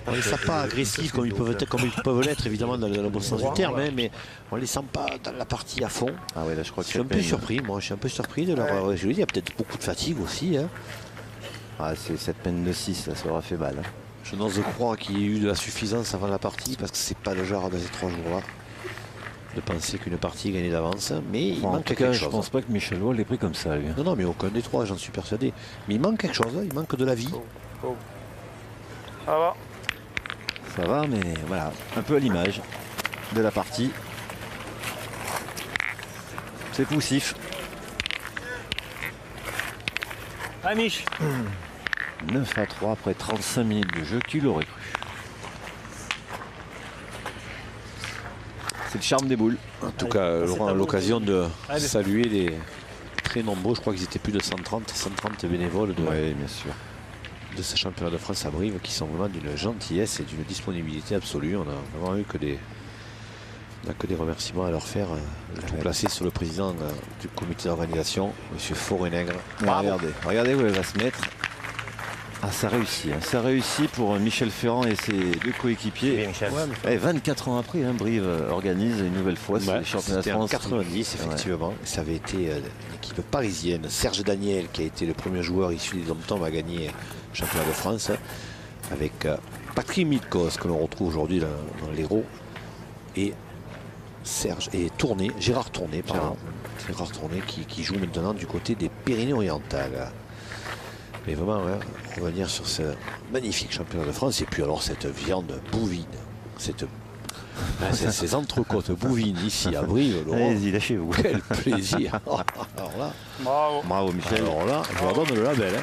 On les sent pas agressifs comme ils peuvent l'être évidemment dans le bon sens du terme, hein, mais on les sent pas dans la partie à fond. Ah ouais, là je crois que Je suis un peu surpris, moi je suis un peu surpris de leur. Je veux dire, il y a peut-être beaucoup de fatigue aussi. Hein. Ah, c'est cette peine de 6, là, ça aura fait mal. Hein. Je n'ose croire qu'il y ait eu de la suffisance avant la partie parce que c'est pas le genre de ces 3 jours-là de penser qu'une partie est gagnée d'avance, mais il En manque tout quelque cas, chose. je pense pas que Michel Loy l'ait pris comme ça, lui. Non, mais aucun des 3, j'en suis persuadé. Mais il manque quelque chose, il manque de la vie. Ça va. Ça va, mais voilà, un peu à l'image de la partie. C'est poussif. Ah, Mich. 9 à 3 après 35 minutes de jeu, qui l'aurait cru? C'est le charme des boules. En tout cas, Laurent a l'occasion de saluer les très nombreux, je crois qu'ils étaient plus de 130 bénévoles Oui, bien sûr. de ce championnat de France à Brive qui sont vraiment d'une gentillesse et d'une disponibilité absolue. On a vraiment eu que des remerciements à leur faire. Tout placé sur le président du comité d'organisation, M. Forenègre. Regardez où elle va se mettre. Ah, ça réussit. Hein. Ça réussit pour Michel Ferrand et ses 2 coéquipiers. Bien, Michel. Et 24 ans après, hein, Brive organise une nouvelle fois les championnats de C'était en France. 90, effectivement. Ça avait été une équipe parisienne. Serge Daniel, qui a été le premier joueur issu des Dom-Tom, a gagné le championnat de France. Avec Patrick Milkos, que l'on retrouve aujourd'hui dans l'Hérault. Et Gérard Tourné, pardon. Gérard Tourné qui joue maintenant du côté des Pyrénées-Orientales. Mais vraiment, hein, revenir sur ce magnifique championnat de France. Et puis alors cette viande bouvine, ces entrecôtes bouvines ici à Brive. Allez-y, lâchez-vous. Quel plaisir. Alors là, Bravo. Bravo Michel. alors là, je leur donne le label. Hein.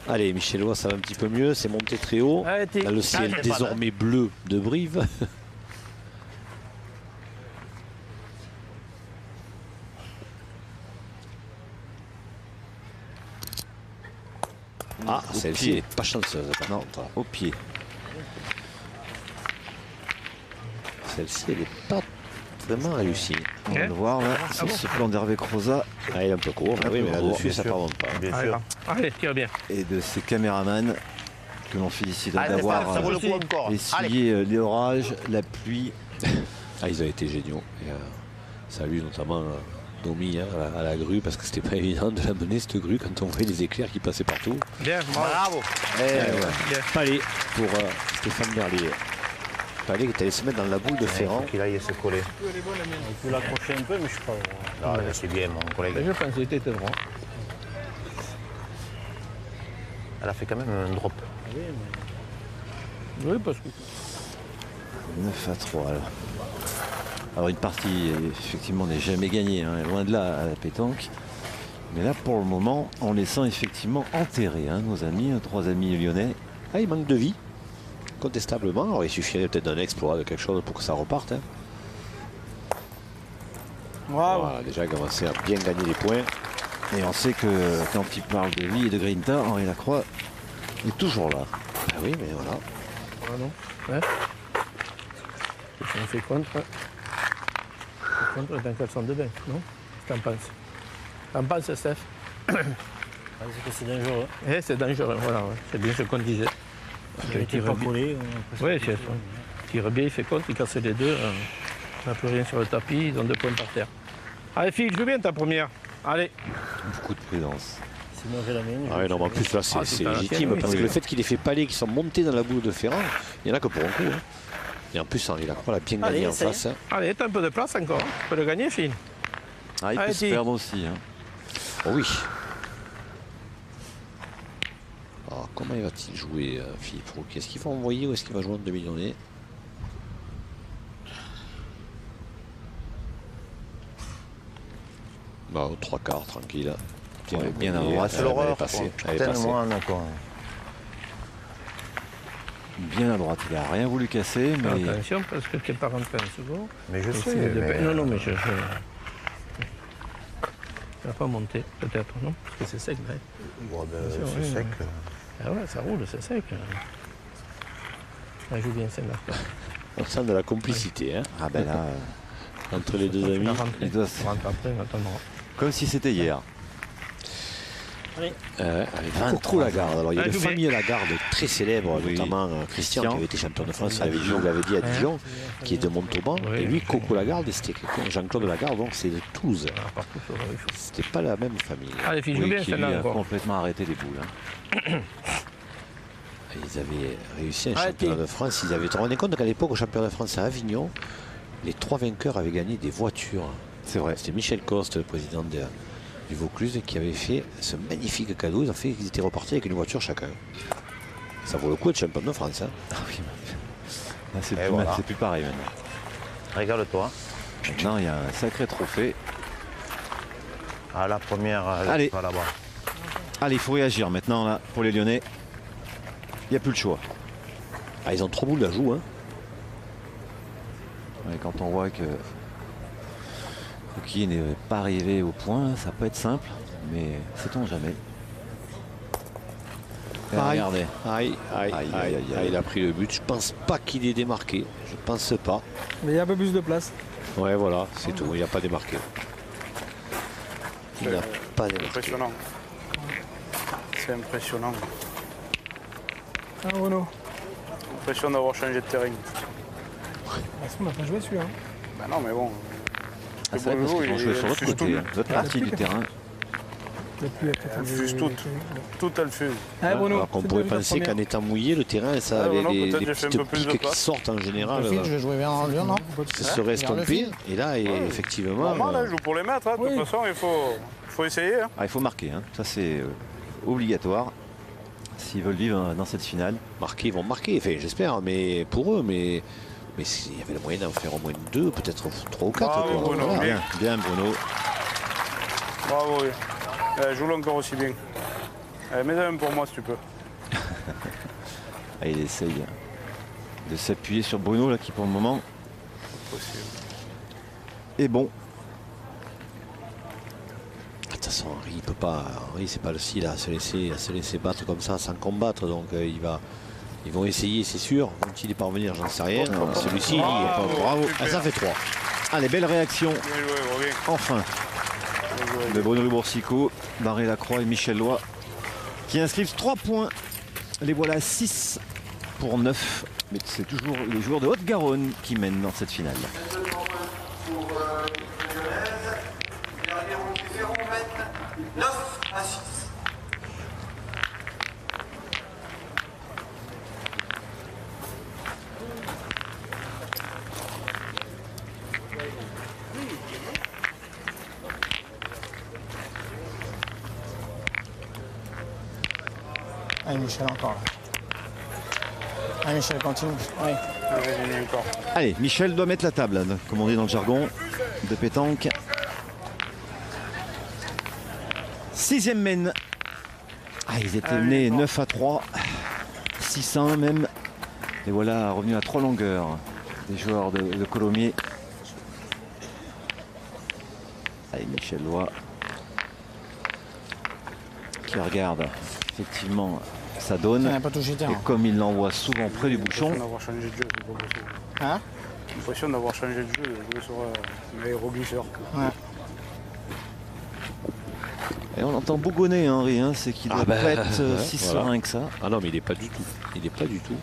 Allez, Michel Loy, ça va un petit peu mieux. C'est monté très haut. Dans le ciel désormais bleu de Brive. Ah, celle-ci n'est pas chanceuse. Non, au pied. Celle-ci, elle n'est pas vraiment réussie. On va le voir là, sur ce plan d'Hervé Croza Ah, elle est un peu court, oui, mais là-dessus, ça ne pardonne pas. Bien sûr. Allez, tire bien. et de ses caméramans que l'on félicite d'avoir ça vaut le coup encore. Allez. essuyé les orages, la pluie. Ah, ils ont été géniaux. Et, salut notamment Domi hein, à la grue, parce que c'était pas évident de la mener cette grue quand on voyait les éclairs qui passaient partout. Bien, bravo. Palais pour Stéphane Berlier. Palais qui est allé se mettre dans la boule de Il Ferrand. faut qu'il aille se coller. Tu peux l'accrocher un peu, mais je sais pas. Ah, c'est bien, mon collègue. Je pense que c'était droit. Elle a fait quand même un drop. Oui, parce que. 9 à 3 alors. Alors une partie effectivement n'est jamais gagnée, hein, loin de là à la pétanque. Mais là pour le moment on les sent effectivement enterrés, hein, nos amis, 3 amis lyonnais. Ah, il manque de vie, contestablement. Alors, il suffirait peut-être d'un exploit, de quelque chose pour que ça reparte. Hein. Bravo. Voilà, déjà commencé à bien gagner les points. Et on sait que quand il parle de vie et de grinta, Henri Lacroix est toujours là. Ah oui, mais voilà. Ah non. Ouais. On fait contre. Contre dans caleçon de bain, non? Qu'en penses? Qu'en penses, Steph? C'est que c'est dangereux. Eh, c'est dangereux, voilà, ouais. C'est bien ce qu'on disait. Il était pas collé. Oui, c'est ça. Il tire bien, il fait contre, il casse les deux. On n'a plus rien sur le tapis, ils ont 2 points par terre. Allez, Phil, joue bien ta première. Allez. Beaucoup de prudence. C'est mauvais la mienne. Ah ouais, non, mais en plus, là, c'est c'est pas légitime. la tienne, Parce oui. que le fait qu'il ait fait Palais qui sont montés dans la boule de Ferrand, il n'y en a que pour un coup. Hein. Et en plus, Henri Lacroix l'a bien gagné en face. Hein. Allez, t'as un peu de place encore. Tu peux le gagner, Phil. Ah, il peut Allez, se perdre aussi. Hein. Oh oui. Alors, comment va-t-il jouer, Philippe Rouquet? Est-ce qu'il va envoyer ou est-ce qu'il va jouer en demi-donnée? Bah, au 3 quarts, tranquille. Ouais, bien à droite. C'est l'horreur. Elle est passée. Tellement, d'accord. Bien à droite. Il n'a rien voulu casser, mais Attention, parce que tu n'es pas rentré en second. Mais je sais. Essaye de- mais- Non, non, mais je... Ça va pas monter, peut-être, non? Parce que c'est sec, là. Bon, ben, Bien sûr, c'est oui, sec. oui. Ah ouais, ça roule, c'est sec. Ça joue bien celle-là. On sent de la complicité hein, ah ben là, entre les deux amis. il doit On rentre après, on attendra. comme si c'était hier. Avec Coco Lagarde. Alors, il y a Ah, une je vais- famille Lagarde très célèbre, Oui. notamment Christian, qui avait été champion de France à À Dijon. Dijon, vous l'avez dit, à Dijon, qui est de Montauban. Oui, et lui, oui. Coco Lagarde, c'était quelqu'un, Jean-Claude Lagarde, donc c'est de Toulouse. Ah, partout, ça va, il faut. C'était pas la même famille. Allez, fille, joue Oui, bien qui lui celle-là a encore. complètement arrêté les boules. hein. Ils avaient réussi un championnat de France. Ils avaient, tu te rendais compte qu'à l'époque, au championnat de France à Avignon, les 3 vainqueurs avaient gagné des voitures. C'est vrai. C'était Michel Coste, le président du Vaucluse, qui avait fait ce magnifique cadeau. Ils étaient repartis avec une voiture chacun. Ça vaut le coup d'être champion de France. Hein. Ah oui, là, c'est Et plus, voilà. c'est plus pareil maintenant. Regarde-toi. Maintenant, il y a un sacré trophée. À la première, Allez. pas là-bas. Allez, il faut réagir maintenant là pour les Lyonnais. Il n'y a plus le choix. Ah, ils ont 3 boules d'ajout. Hein. Ouais, quand on voit que Fouquier n'est pas arrivé au point, ça peut être simple, mais sait-on jamais. Et regardez. Aïe, aïe, Aïe, aïe, aïe, aïe, aïe. Il a pris le but. Je pense pas qu'il ait démarqué. Je pense pas. Mais il y a un peu plus de place. Ouais, voilà, c'est tout. Il n'a pas démarqué. Il n'a pas démarqué. Impressionnant. C'est impressionnant. Ah, Renaud. Impression d'avoir changé de terrain. Parce qu'on n'a pas joué celui-là. Ben non, mais bon. Ah, c'est vrai parce qu'ils ont joué sur l'autre côté, hein, l'autre partie du terrain. Il n'y a plus la tête. Elle fuse toute. Tout, elle fuse. Ah, Bruno. Alors qu'on c'est pourrait déjà la penser qu'en première. étant mouillé, le terrain, ça, Ah, non, les peut-être j'ai fait un petites peu plus de piques qui place. sortent en général, Je jouais bien en Lyon, non se seraient estompées. Et là, effectivement, Normal, hein, je joue pour les mettre. Hein. De Oui. toute façon, il faut essayer. Hein. Ah, il faut marquer, hein. Ça c'est obligatoire s'ils veulent vivre dans cette finale. marquer, ils vont marquer. Enfin, j'espère, mais pour eux, mais il y avait le moyen d'en faire au moins 2, peut-être 3 ou 4. Ah, oui, Bruno. Voilà. Bien, bien Bruno. Bravo, oui. Joue-le encore aussi bien. Mets un pour moi si tu peux. Ah, il essaye de s'appuyer sur Bruno là qui pour le moment Possible. est bon. De toute façon, Henri, il peut pas. Henri, c'est pas le style à se laisser battre comme ça sans combattre. Donc ils vont essayer, c'est sûr. Vont-ils y parvenir, j'en sais rien. Celui-ci, il y est pas. Bravo. Ah, ça fait 3. Allez, belle réaction, Bien joué, reviens. enfin, Bien joué. de Bruno Boursicot, Barré Lacroix et Michel Loy qui inscrivent 3 points. Les voilà 6 pour 9. Mais c'est toujours les joueurs de Haute-Garonne qui mènent dans cette finale. Pour l'équipe lyonnaise, les Ribeirons qui Ferrand mènent 9-6. Allez, Michel, encore là. Allez, Michel, continue. Oui. Allez, encore. Allez, Michel doit mettre la table, hein, comme on dit dans le jargon de pétanque. 6e mène. Ah, ils étaient menés 9-3, 600 même. Et voilà, revenu à 3 longueurs des joueurs de Colomiers. Allez, Michel Loy qui regarde effectivement sa Il donne. n'a pas touché Et terrain. comme il l'envoie souvent près du bouchon, L'impression d'avoir changé de jeu, c'est pas possible. Hein L'impression d'avoir changé de jeu, de jouer sur un aéroglisseur. Ouais. et on entend bougonner Henri, hein, c'est qu'il doit Ah ben, pas être ouais, si voilà. serein que ça. Ah non, mais il n'est pas du tout. Il n'est pas du tout.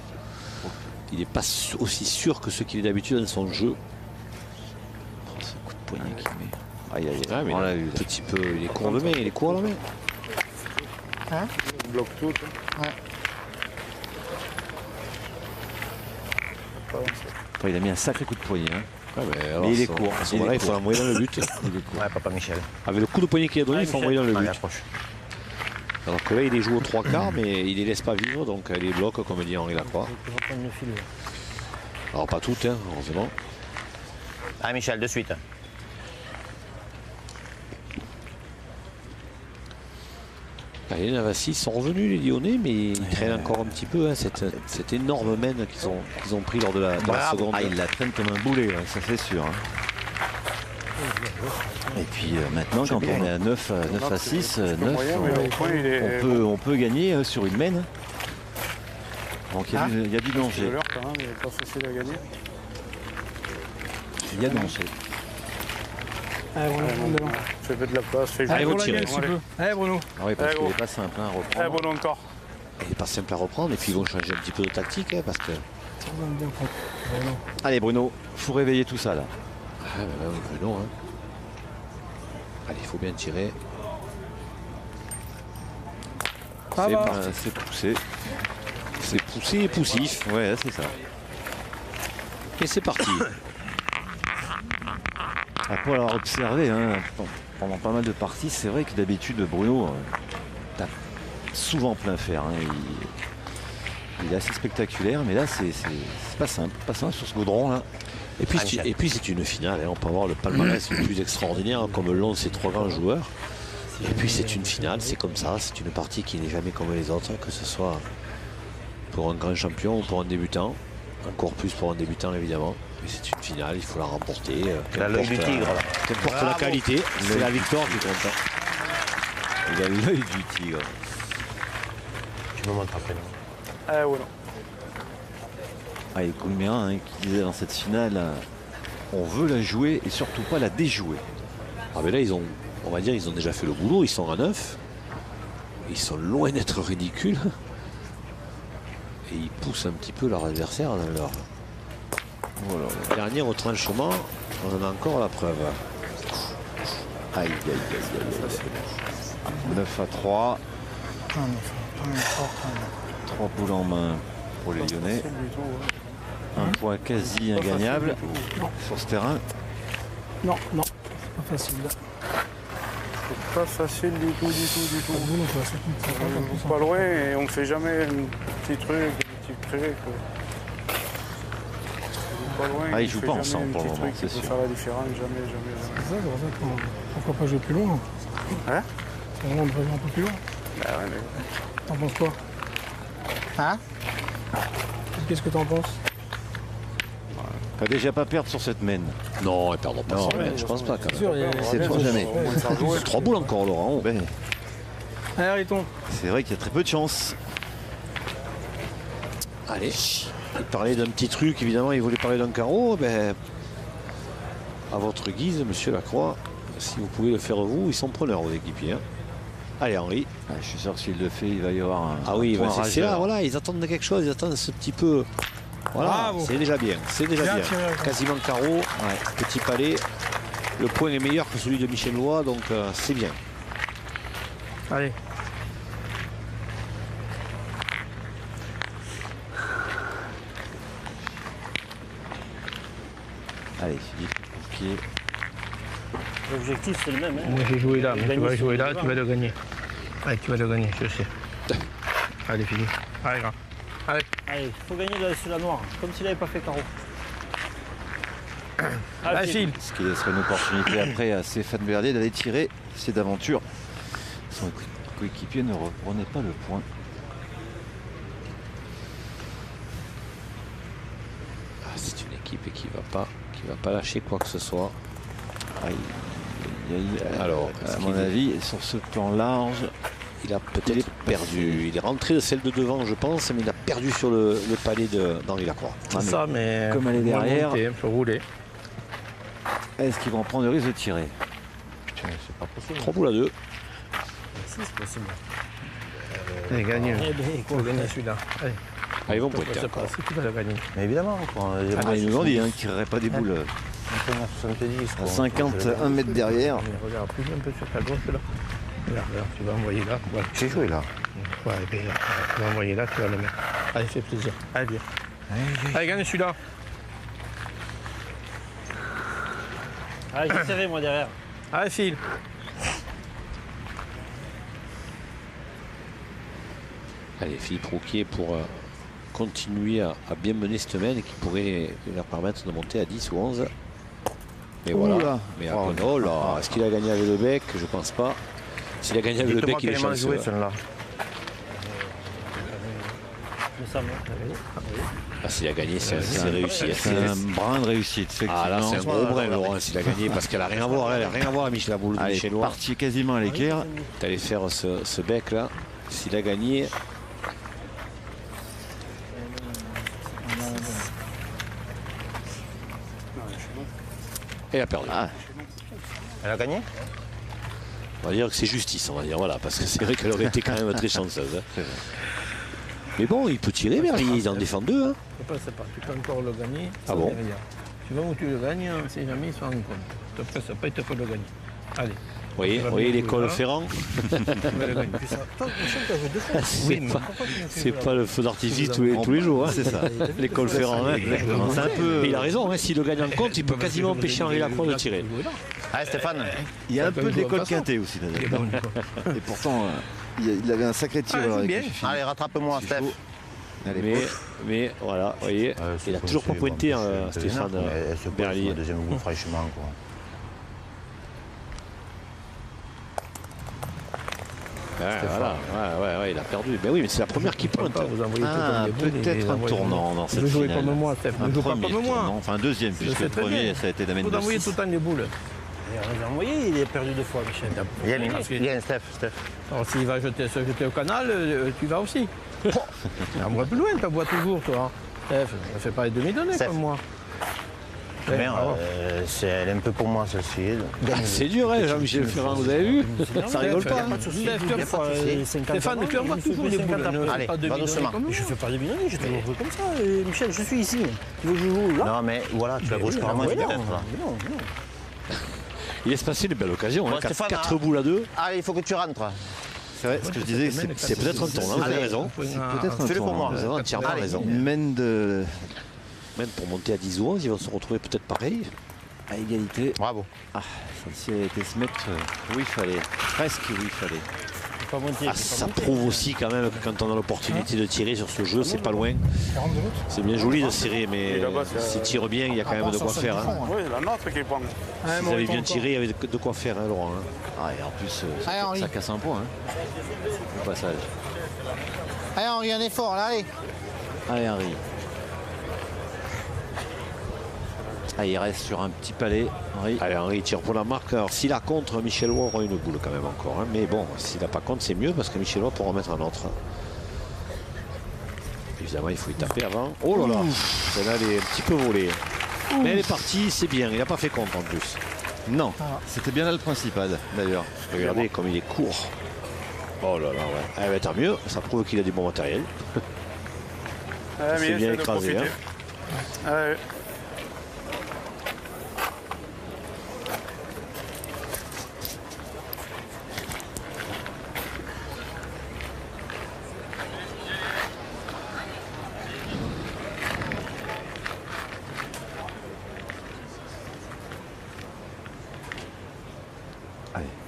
Il n'est pas aussi sûr que ce qu'il est d'habitude dans son jeu. Oh, ce coup de poignet qu'il met. Aïe aïe Ah, aïe, mais on l'a un vu. là. petit peu, il est court de main, il est court à la main. Il bloque tout. hein. Ouais. Pas avancé. Après, il a mis un sacré coup de poignet. hein. Ouais, Mais il est court. À ce Il est moment-là, il faut court. l'envoyer dans le but. Ouais, papa Michel. Avec le coup de poignet qu'il a donné, il faut envoyer dans le Allez, but. approche. Alors que là, il les joue aux 3 quarts, mais il les laisse pas vivre, donc il les bloque, comme dit Henri Lacroix. Il va prendre le fil. là. Alors pas toutes, hein, heureusement. Allez, Michel, de suite. Les 9 à 6 sont revenus les Lyonnais, mais ils traînent encore un petit peu hein, cette énorme mène qu'ils ont pris lors de la seconde. Ah, ils la traînent comme un boulet, ouais, ça c'est sûr. Hein. Et puis maintenant, quand on est à 9 à 6, 9, on peut gagner sur une mène. Donc il y a du danger. Il n'est pas facile à gagner. Il y a danger. Allez, Bruno, on devant. Fais de la place, fais Allez, le Bruno, tirer. Allez, Bruno. Ah oui, parce qu'il n'est pas simple hein, à reprendre. Allez, Bruno, encore. Il n'est pas simple à reprendre et puis ils vont changer un petit peu de tactique hein, parce que. Allez Bruno, faut réveiller tout ça là. Ah, bah, oui, Bruno. Hein. Allez, il faut bien tirer. C'est poussé. C'est poussé et poussif. Ouais, c'est ça. Et c'est parti. Après avoir observé hein, pendant pas mal de parties, c'est vrai que d'habitude Bruno tape souvent plein fer. Hein, il est assez spectaculaire, mais là c'est pas simple sur ce goudron là. Et puis c'est une finale, hein. On peut avoir le palmarès le plus extraordinaire comme l'ont ces 3 grands joueurs. Et puis c'est une finale, c'est comme ça, c'est une partie qui n'est jamais comme les autres, que ce soit pour un grand champion ou pour un débutant. Encore plus pour un débutant évidemment. Mais c'est une finale, il faut la remporter. L'œil du tigre. Qu'importe la qualité, c'est la victoire qui compte. Il a l'œil du tigre. Tu me montres après. Allez, Bruno. Ah, et Coulmérin hein, qui disait dans cette finale, on veut la jouer et surtout pas la déjouer. Ah mais là on va dire ils ont déjà fait le boulot, ils sont à 9. Ils sont loin d'être ridicules. Et ils poussent un petit peu leur adversaire dans leur dernier retranchement. On en a encore la preuve. Aïe. 9 à 3. 3 boules en main pour les Lyonnais. Un point quasi ingagnable sur ce terrain. Non, c'est pas facile là. C'est pas facile du tout. Bruno, faut surtout On est pas loin et on ne fait jamais un petit truc, un petit truc. Pas loin, Ah, il joue pas ensemble pour le moment, c'est sûr. Faire la différence, jamais. C'est ça, c'est pour ça qu'on pourquoi pas jouer plus loin. Hein? C'est vraiment de jouer un peu plus loin. Bah ouais, mais... T'en penses quoi? Hein? Qu'est-ce que t'en penses? Pas déjà pas perdre sur cette mène. Non, ils perdront pas sur la mène, je pense pas quand même. C'est toi jamais. 3 boules encore Laurent. Ben, Allez, Ariton. c'est vrai qu'il y a très peu de chance. Allez, il parlait d'un petit truc, évidemment, il voulait parler d'un carreau. Ben, à votre guise, monsieur Lacroix, si vous pouvez le faire vous, ils sont preneurs vos équipiers. Hein. Allez Henri. Ah, je suis sûr que s'il le fait, il va y avoir un. Ah oui, point c'est là, rageur. voilà, ils attendent quelque chose, ils attendent ce petit peu. Voilà, c'est déjà bien, Bien tiré, quasiment carreau, petit palais. Le point est meilleur que celui de Michel Lois, donc c'est bien. Allez. Allez, Philippe, coup de pied. L'objectif, c'est le même. Hein. Moi j'ai joué là, mais tu vas jouer là, devant. tu vas le gagner. Allez, tu vas le gagner, je sais. Allez, fini. Allez, grand. Allez. Allez, il faut gagner sur la noire, comme s'il n'avait pas fait carreau. Allez, file. Ce qui laisserait une opportunité après à Stéphane Berdier d'aller tirer cette aventure. Son coéquipier ne reprenait pas le point. Ah, c'est une équipe qui va pas lâcher quoi que ce soit. Alors, à mon avis, sur ce plan large, il a peut-être perdu. Il est rentré de celle de devant, je pense, mais il a perdu sur le palais d'Henri Lacroix. C'est ça, mais comme elle est derrière, monter, un peu rouler. est-ce qu'ils vont prendre le risque de tirer? C'est pas possible. 3 boules à 2. Si, c'est possible. Allez, gagne. Il faut gagner celui-là. Allez. Ah, ils vont pointer encore. C'est qui va le gagner. Mais évidemment, quoi. Ah, ils nous ont dit qu'ils ne tireraient pas des boules à 51 mètres derrière. Regarde, plus un peu sur ta gauche là. Regarde, tu vas envoyer là. Voilà. J'ai joué là. Ouais, bien, tu vas envoyer là, tu vas le mettre. Allez, fais plaisir. Allez, bien. Allez, gagne celui-là. Allez, j'ai serré moi derrière. Allez, file. Allez, Philippe Rouquier pour continuer à bien mener cette semaine et qui pourrait leur permettre de monter à 10 ou 11. Mais voilà. Oula. Mais après, oh là, est-ce qu'il a gagné avec le bec? Je pense pas. S'il a gagné avec le bec, il est chanceux. joué celui-là. Ah, s'il a gagné, c'est réussi. C'est un brin de réussite, effectivement. Ah là, c'est un gros brin, Laurent, s'il a gagné, parce qu'elle n'a rien à voir. Elle n'a rien à voir, Michel, la boule de Allez, Michel Lois. parti quasiment à l'équerre. Tu allé faire ce bec-là. S'il a gagné. Et elle a perdu. Ah. Elle a gagné? On va dire que c'est justice, on va dire, voilà, parce que c'est vrai qu'elle aurait été quand même très chanceuse. Hein. Mais bon, il peut tirer, mais il en défend deux. Hein. C'est pas, tu peux encore le gagner. Ah bon? Tu vois où tu le gagnes, si jamais il se rend compte. Tu te presses pas, il te faut le gagner. Allez. Vous voyez l'école Ferrand. C'est pas le feu d'artifice tous les jours. Hein. C'est ça. L'école Ferrand. Hein. C'est un peu... Mais il a raison, hein. S'il le gagne en compte, il peut quasiment empêcher Henri Lacroix de tirer. Allez Stéphane. Il y a un peu de l'école Quintet aussi là-dedans. Et pourtant, il avait un sacré tir. Allez, rattrape-moi Steph. Mais voilà, vous voyez, il a toujours pas pointé Stéphane Berlier. Deuxième goût fraîchement quoi. Ouais, il a perdu. Mais oui, mais c'est la première qui pointe. Peut-être un tournant dans cette finale. Vous jouez comme moi, Steph. Un Ne joue pas premier comme moi. tournant, enfin un deuxième, puisque le premier, ça a été d'Amen Vous envoyez tout le temps des boules. Il a envoyé, il est perdu 2 fois, Michel. Il y a un Steph. Alors s'il va se jeter au canal, tu vas aussi. Moi plus loin, tu bois toujours, toi. Steph, ne fais pas les demi-données comme moi. Elle est un peu pour moi celle-ci. C'est dur, hein, Jean-Michel Ferrand, vous avez vu? Ça rigole pas. Stéphane, tu envoies toujours les boules. Allez, va doucement. Je fais pas de demi-données, j'ai toujours joué comme ça. Michel, je suis ici. Tu veux que je joue là? Non, mais voilà, tu la gauche carrément efficace. Non. Il laisse passer une belle occasion. Bon, 4 boules à 2. Allez, il faut que tu rentres. C'est vrai, ce que je disais, C'est peut-être un tournant, vous avez raison. peut-être un Fais-le pour moi. tournant. Vous avez entièrement raison. Une mène de... Même pour monter à 10 ou 11, ils vont se retrouver peut-être pareil. à égalité. Bravo. Ah, celle-ci a été se mettre où il fallait. Presque où il fallait. Ça prouve aussi quand même que quand on a l'opportunité de tirer sur ce jeu, c'est pas loin. C'est bien joli de tirer, mais s'il tire bien, il y a quand même de quoi faire. Hein. Oui, la nôtre qui est pas. Si vous avez bien tiré, il y avait de quoi faire, hein, Laurent. Hein. Ah, et en plus, ça casse un point. Hein, au passage. Allez Henri, un effort là, allez. Allez Henri. Ah, il reste sur un petit palais, Henri. Allez, Henri tire pour la marque. Alors, s'il a contre, Michel Lois aura une boule quand même encore. Hein. Mais bon, s'il n'a pas contre, c'est mieux parce que Michel Lois pourra en mettre un autre. Évidemment, il faut y taper avant. Oh là là, celle-là, elle est un petit peu volée. Mais elle est partie, c'est bien. Il n'a pas fait contre en plus. Non, c'était bien là le principal d'ailleurs. Regardez comme il est court. Oh là là, ouais. Eh ben, tant mieux, ça prouve qu'il a du bon matériel. C'est bien écrasé. Hein.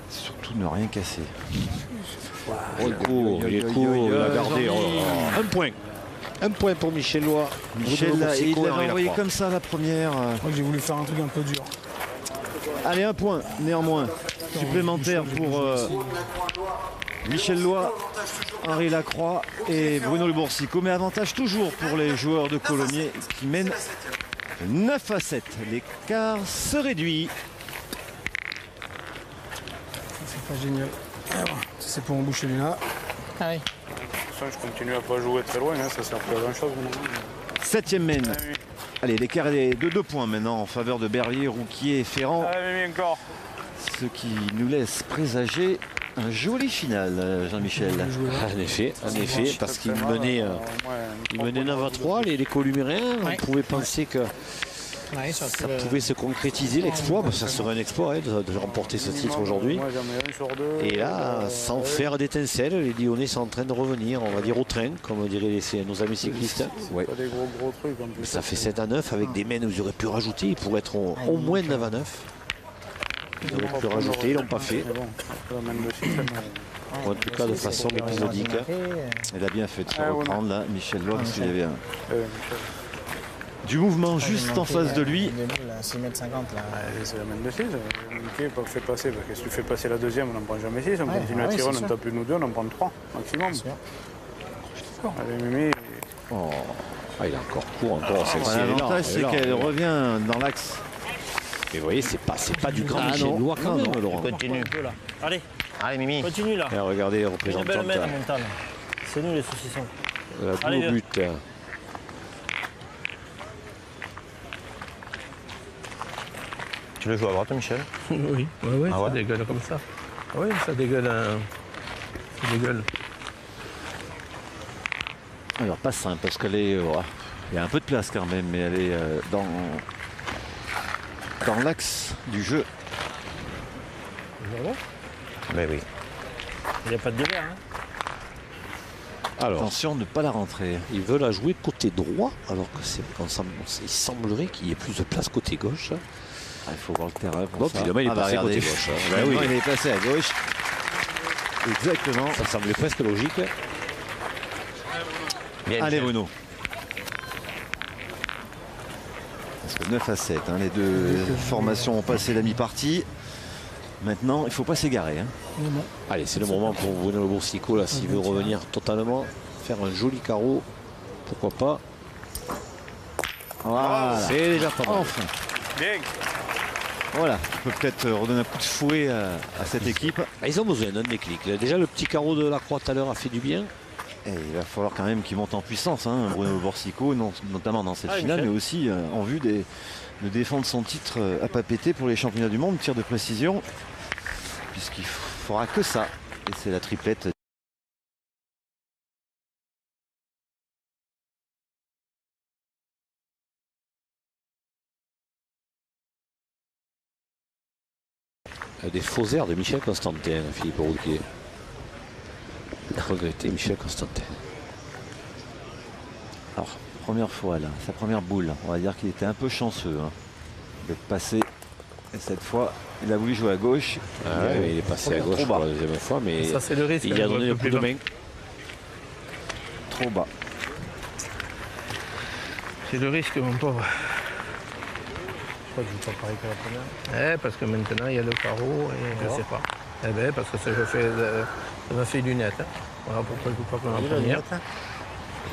Surtout ne rien casser. Oh, il est court, il a gardé. Un point. Un point pour Michel Lois. Michel, il l'avait envoyé comme ça la première. Je crois que j'ai voulu faire un truc un peu dur. Allez, un point néanmoins. Supplémentaire pour Michel Lois, Henri Lacroix et Bruno Le Boursicot. Mais avantage toujours pour les joueurs de Colomiers qui mènent 9-7. L'écart se réduit. C'est pas génial. C'est pour emboucher là. Allez. Je continue à pas jouer très loin, hein, ça sert plus à grand chose. 7e mène. Allez, l'écart est de 2 points maintenant en faveur de Berlier, Rouquier et Ferrand. Allez, encore. Ce qui nous laisse présager un joli final, Jean-Michel. En effet, parce qu'il menait 9-3, les Columériens. On pouvait penser que ça pouvait se concrétiser l'exploit, ça serait un exploit de remporter ce titre aujourd'hui. Et là, sans faire d'étincelles, les Lyonnais sont en train de revenir, on va dire au train, comme diraient nos amis cyclistes. Ouais. Ça fait 7-9 avec des mènes où ils auraient pu rajouter, ils pourraient être au moins 9-9. Ils auraient pu rajouter, ils ne l'ont pas fait. En tout cas de façon épisodique. Elle a bien fait de se reprendre là, Michel Lois, parce qu'il y avait du mouvement juste en face de lui. Des boules à 6,50 m là. C'est la main de 6. Mickey fait passer. Parce que si tu fais passer la deuxième, on n'en prend jamais 6. On continue à tirer, on en tape une ou deux, on en prend 3 maximum. Allez, Mimi. Oh. Ah, il est encore court, encore. L'avantage, c'est qu'elle revient dans l'axe. Mais vous voyez, c'est pas du grand Michel Lois quand même, Laurent. Continue. Allez, Allez, Mimi. continue là. Et regardez, Une représentante. belle main mentale. C'est nous les saucissons. La Allez, au viens. but. Tu le joues à droite, Michel? Oui, ouais, Ah ça ouais dégueule comme ça. Oui, ça dégueule. Ça dégueule. Alors pas simple parce qu'elle est. Il y a un peu de place quand même, mais elle est dans l'axe du jeu. Ben oui. Il n'y a pas de débat. Hein. Alors, Attention de ne pas la rentrer. il veut la jouer côté droit, alors que il semblerait qu'il y ait plus de place côté gauche. Ah, il faut voir le terrain pour Donc, ça. évidemment, il est passé regardez. côté gauche. Hein. Ben oui, il est passé à gauche. Exactement. Ça semblait presque logique. Bien, Allez Michel. Bruno. Parce que 9 à 7, hein, les deux formations ont passé la mi-partie. Maintenant, il ne faut pas s'égarer. Hein. Allez, c'est le moment pour Bruno Le Boursicot, là, s'il veut revenir totalement, faire un joli carreau. Pourquoi pas. Voilà. C'est déjà pas mal. Enfin. Bien. Voilà. On peut peut-être redonner un coup de fouet à cette équipe. Ah, ils ont besoin d'un déclic. Déjà, le petit carreau de la croix tout à l'heure a fait du bien. Et il va falloir quand même qu'il monte en puissance, hein, Bruno Boursicot, notamment dans cette finale, Michel. mais aussi en vue de défendre son titre à pas péter pour les championnats du monde, tir de précision, puisqu'il fera que ça. Et c'est la triplette. Des faux airs de Michel Constantin, Philippe Rouquier. Regretté Michel Constantin. Alors, première fois là, sa première boule, on va dire qu'il était un peu chanceux hein, d'être passé. Et cette fois, il a voulu jouer à gauche. Il est passé à gauche trop bas. pour la deuxième fois, mais Ça, c'est le risque. il a donné le coup de main. Trop bas. C'est le risque, mon pauvre. Pourquoi tu ne pas pareil que la première? Parce que maintenant, il y a le carreau et je sais pas. Eh ben, parce que ça, ça m'a fait lunettes. Hein. Voilà pourquoi je ne joue pas comme la première.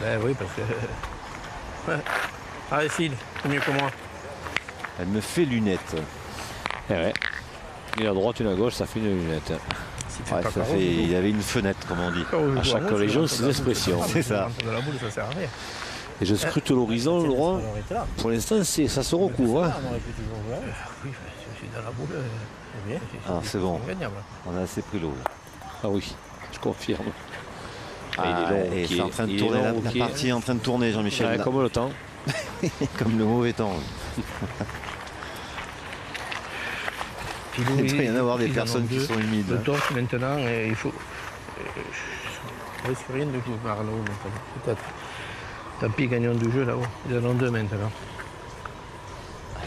Ben oui, parce que... Ouais. Allez, Phil, c'est mieux que moi. Elle me fait lunette. Eh ouais. Une à droite, une à gauche, ça fait une lunette. Si tu Ouais, fais pas ça carreau, fait, tu il y avait une fenêtre, comme on dit. À chaque collégion, ses expressions. C'est ça. Dans la boule, ça sert à rien. Et je scrute l'horizon, Laurent. On était là. Pour l'instant, ça se recouvre. Hein. On aurait pu toujours jouer. Oui, je suis dans la boule. C'est bien. Ah, c'est bon. Gagnable. On a assez pris l'eau. Ah oui, je confirme. Ah, il est long, et Rouquier. c'est en train de Il est tourner. long, La Rouquier. partie est en train de tourner, Jean-Michel. Ouais, là. comme le temps. Comme le mauvais temps. Puis Il doit y en avoir des ils en ont personnes qui deux. sont humides. Le torse maintenant, il faut. Je risque rien de jouer par là-haut maintenant. Peut-être. Tant pis, gagnons du jeu là-haut. Ils en ont deux maintenant.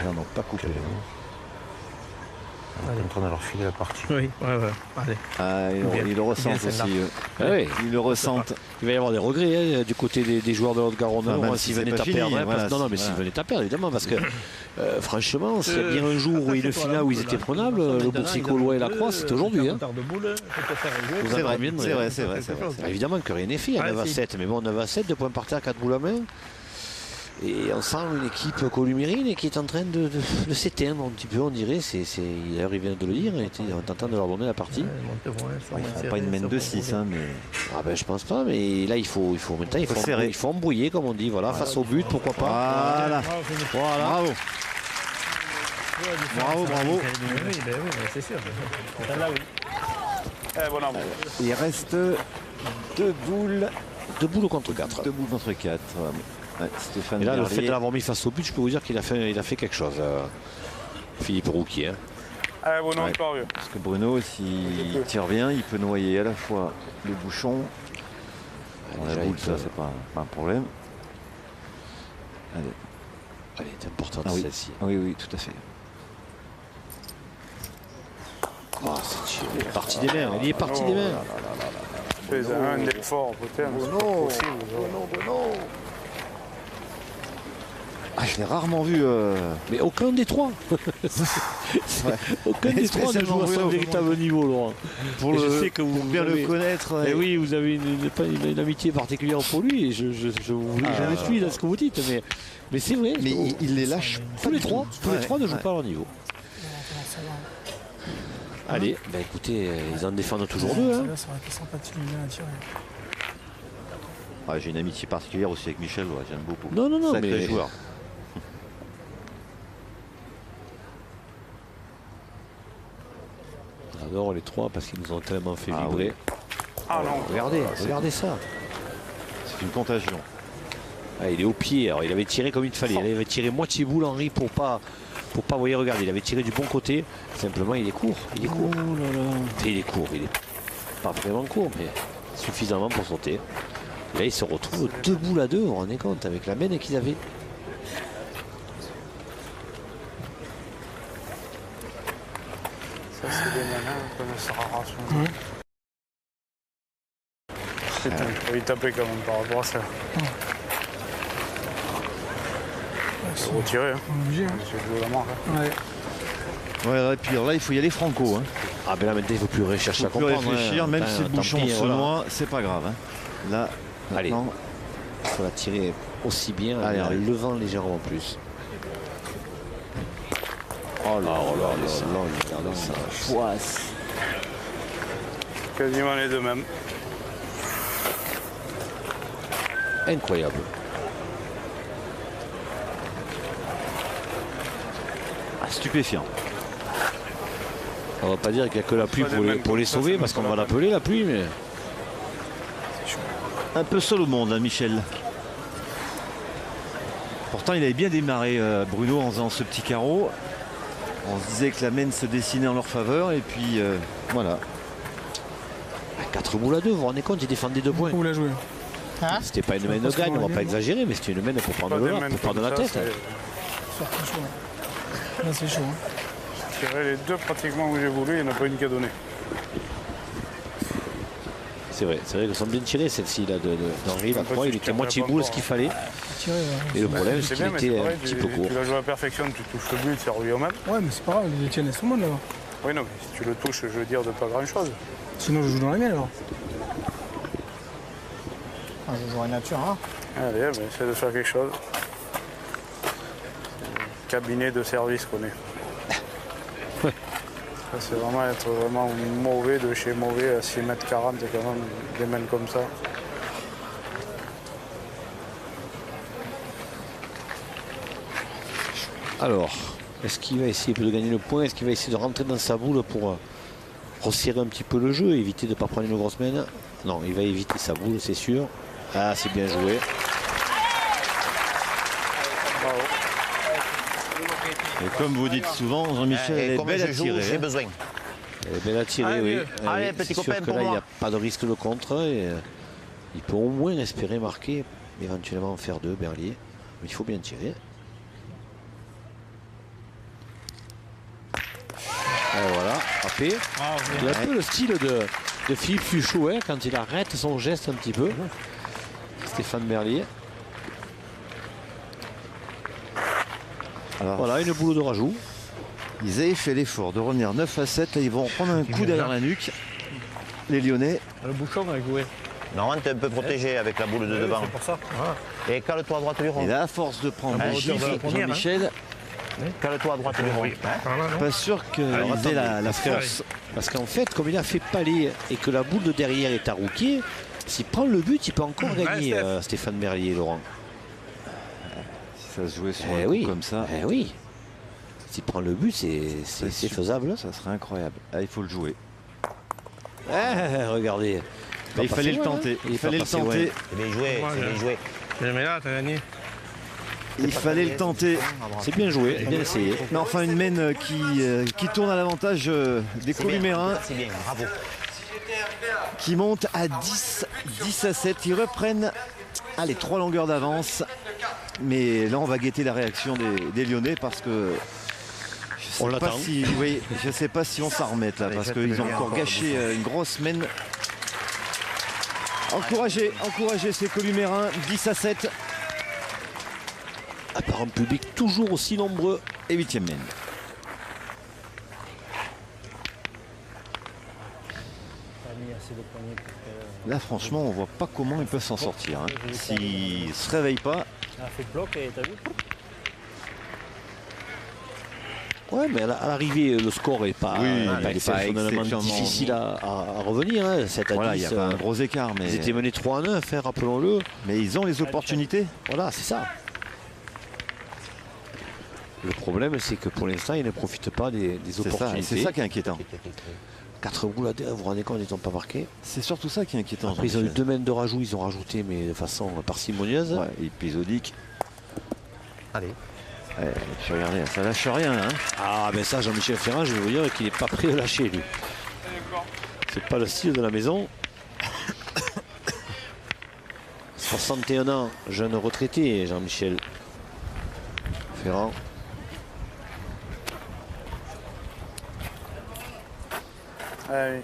Ils n'en ont pas coupé. On est en train de leur filer la partie. Oui, ouais. Allez. Ah, Bien. ils le ressentent Bien, celle-là. aussi. Ah oui. Ils le ressentent. Il va y avoir des regrets hein, du côté des joueurs de Haute-Garonne. Enfin, même Laurent, si s'ils c'est venaient pas à fini, perdre. Hein, voilà, non, mais voilà. s'ils venaient à perdre, évidemment, parce que franchement, s'il y a bien un jour où il est final où ils étaient prenables, le Boursicot, Lois et la Croix, c'est aujourd'hui. Hein. Vous C'est en vrai, reviendrez, c'est hein. vrai, c'est vrai, c'est vrai. Ah, évidemment que rien n'est fait à Ouais, 9 à si. 7, mais bon, 9 à 7, 2 points par terre, 4 boules à main. Et on sent une équipe columérine qui est en train de s'éteindre un petit peu, on dirait. Il vient de le dire, on est en train de leur donner la partie. Ils ne font pas une main de 6, hein, mais Ah ben je pense pas, mais là il faut maintenant serrer. il faut embrouiller comme on dit, voilà, face au but, pourquoi pas. voilà. Voilà. Bravo. Bravo, bravo. Oui, c'est sûr. Celle-là, oui. Eh, bon arbre. Il reste 2 boules. 2 boules contre 4. 2 boules contre 4. Ouais, Stéphane Et là, le fait de Berlier. l'avoir mis face au but, je peux vous dire qu'il a fait quelque chose, Philippe Rouquier. Hein. Eh, bon, non, Ouais. pas vieux. Parce que Bruno, s'il tire bien, il peut noyer à la fois le bouchon. Bon, la Déjà, boule, il ça, peut- c'est pas un problème. Allez. Elle est importante Ah oui. celle-ci. Oui, tout à fait. Oh, c'est parti des mains, il est parti des mains. Fais un d'effort, putain. C'est pas possible. je l'ai rarement vu. Mais aucun des trois. Aucun des trois ne joue à son véritable niveau, Laurent. Je sais que vous bien le connaître. Et oui, vous avez une amitié particulière pour lui et je me suis dans ce que vous dites. Mais c'est vrai. Mais il les lâche tous les trois. Tous les trois ne jouent pas à leur niveau. Allez, bah écoutez, ils en défendent toujours deux. Hein. Ça aurait été sympathique, bien à tirer. J'ai une amitié particulière aussi avec Michel, j'aime beaucoup. Non, sacré joueur. J'adore les trois parce qu'ils nous ont tellement fait vibrer. Ah non. Regardez ça. C'est une contagion. Il est au pied. Alors il avait tiré comme il fallait. Il avait tiré moitié boule Henry pour pas, voyez, regardez, il avait tiré du bon côté. Simplement, il est court. Il est court. Il est court. Il est pas vraiment court, mais suffisamment pour sauter. Et là, il se retrouve 2 boules à 2. Vous vous rendez compte avec la mène qu'ils avaient. Ça, c'est des malins qu'on ne sera rassuré. Il faut y taper quand même par rapport à ça. Il faut retirer. Obligé. C'est joué la manche. Ouais, et puis là, il faut y aller franco. Hein. Ah, ben là, maintenant, il ne faut plus chercher à comprendre. Réfléchir, même si le bouchon se noie, c'est pas grave. Hein. Là, allez, il faut la tirer aussi bien, en levant légèrement plus. Oh là là, ça poisse. Quasiment les deux mêmes. Incroyable. Stupéfiant. On va pas dire qu'il n'y a que la pluie pour les sauver, parce qu'on va l'appeler la pluie, mais... Un peu seul au monde, hein, Michel. Pourtant, il avait bien démarré, Bruno, en faisant ce petit carreau. On se disait que la mène se dessinait en leur faveur, et puis voilà. 4 boules à 2, vous vous rendez compte, il défendait 2 points. Où l'a joué C'était pas une mène de gagne, on va pas exagérer, mais c'était une mène pour prendre la tête. Là, c'est chaud. Je dirais les deux pratiquement où j'ai voulu, il n'y en a pas une qui a donné. C'est vrai qu'elles sont bien tirées, celle-ci d'Henry. La 3, il était moitié boule ce qu'il fallait. Et le problème, c'est qu'il était un petit peu court. Tu la joues à la perfection, tu touches le but, c'est revient au même. Ouais, mais c'est pas grave, ils les tiennent tout le monde là-bas. Oui, non, mais si tu le touches, je veux dire, de pas grand-chose. Sinon, je joue dans la mienne alors. Je jouerai nature, hein. Allez, ben, essaie de faire quelque chose. Cabinet de service qu'on est. C'est vraiment être vraiment mauvais de chez mauvais à 6,40 m quand même, des mains comme ça. Alors, est-ce qu'il va essayer de gagner le point? Est-ce qu'il va essayer de rentrer dans sa boule pour resserrer un petit peu le jeu, éviter de ne pas prendre une grosse main? Non, il va éviter sa boule, c'est sûr. Ah, c'est bien joué. Et comme vous dites souvent, Jean-Michel, elle est belle à tirer. J'ai besoin. Elle est belle à tirer, oui. Allez, petit c'est sûr copain que pour là, il moi. n'y a pas de risque de contre. Et, il peut au moins espérer marquer, éventuellement en faire 2, Berlier. Mais il faut bien tirer. Et voilà, frappé. Il a un peu le style de Philippe Fuchot, hein, quand il arrête son geste un petit peu. Stéphane Berlier. Alors, voilà, une boule de rajout. Ils avaient fait l'effort de revenir 9 à 7. Là, ils vont prendre un coup derrière la nuque. Les Lyonnais. Le bouchon a joué. Normalement, tu es un peu protégé avec la boule de devant. C'est pour ça. Et cale-toi à droite du rond. Et là, à force de prendre un gifle, Jean-Michel, Cale-toi à droite du rond. pas sûr qu'il ait la force. Parce qu'en fait, comme il a fait palais et que la boule de derrière est à Rouquier, s'il prend le but, il peut encore gagner, Stéphane Berlier, Laurent. Si ça se jouait sur un coup comme ça. Oui. S'il prend le but, c'est faisable. Ça serait incroyable. Ah, il faut le jouer. Regardez. Il fallait le tenter. Il fallait le tenter. C'est bien joué, c'est bien joué. Mais là, t'as gagné. Il fallait le tenter. C'est bien joué, bien essayé. Mais enfin, une mène qui tourne à l'avantage des Columérins. C'est bien, bravo. Qui monte à 10 à 7. Ils reprennent les 3 longueurs d'avance. Mais là, on va guetter la réaction des Lyonnais parce que je ne sais pas si on s'en remet là, parce qu'ils ont encore gâché une grosse mène. Encouragez ces Columérins, 10 à 7. par un public toujours aussi nombreux. Et 8e main. Là, franchement, on voit pas comment ils peuvent s'en sortir. Hein. S'ils se réveillent pas. Elle a fait le bloc et t'as vu? Ouais, mais à l'arrivée, le score n'est pas, exceptionnellement difficile à revenir. Hein. 7 à 10, voilà, il y a pas un gros écart. Mais... Ils étaient menés 3-9, hein, rappelons-le. Mais ils ont les opportunités. Voilà, c'est ça. Le problème, c'est que pour l'instant, ils ne profitent pas des opportunités. C'est ça qui est inquiétant. 4 boules à 2, vous vous rendez compte, ils n'ont pas marqué. C'est surtout ça qui est inquiétant. Après, ils ont eu 2 mènes de rajout, ils ont rajouté, mais de façon parcimonieuse. Ouais, épisodique. Allez. Ouais, puis regardez, ça lâche rien. Hein. Ah, ben ça, Jean-Michel Ferrand, je vais vous dire qu'il n'est pas prêt de lâcher, lui. C'est pas le style de la maison. 61 ans, jeune retraité, Jean-Michel Ferrand. Ah oui.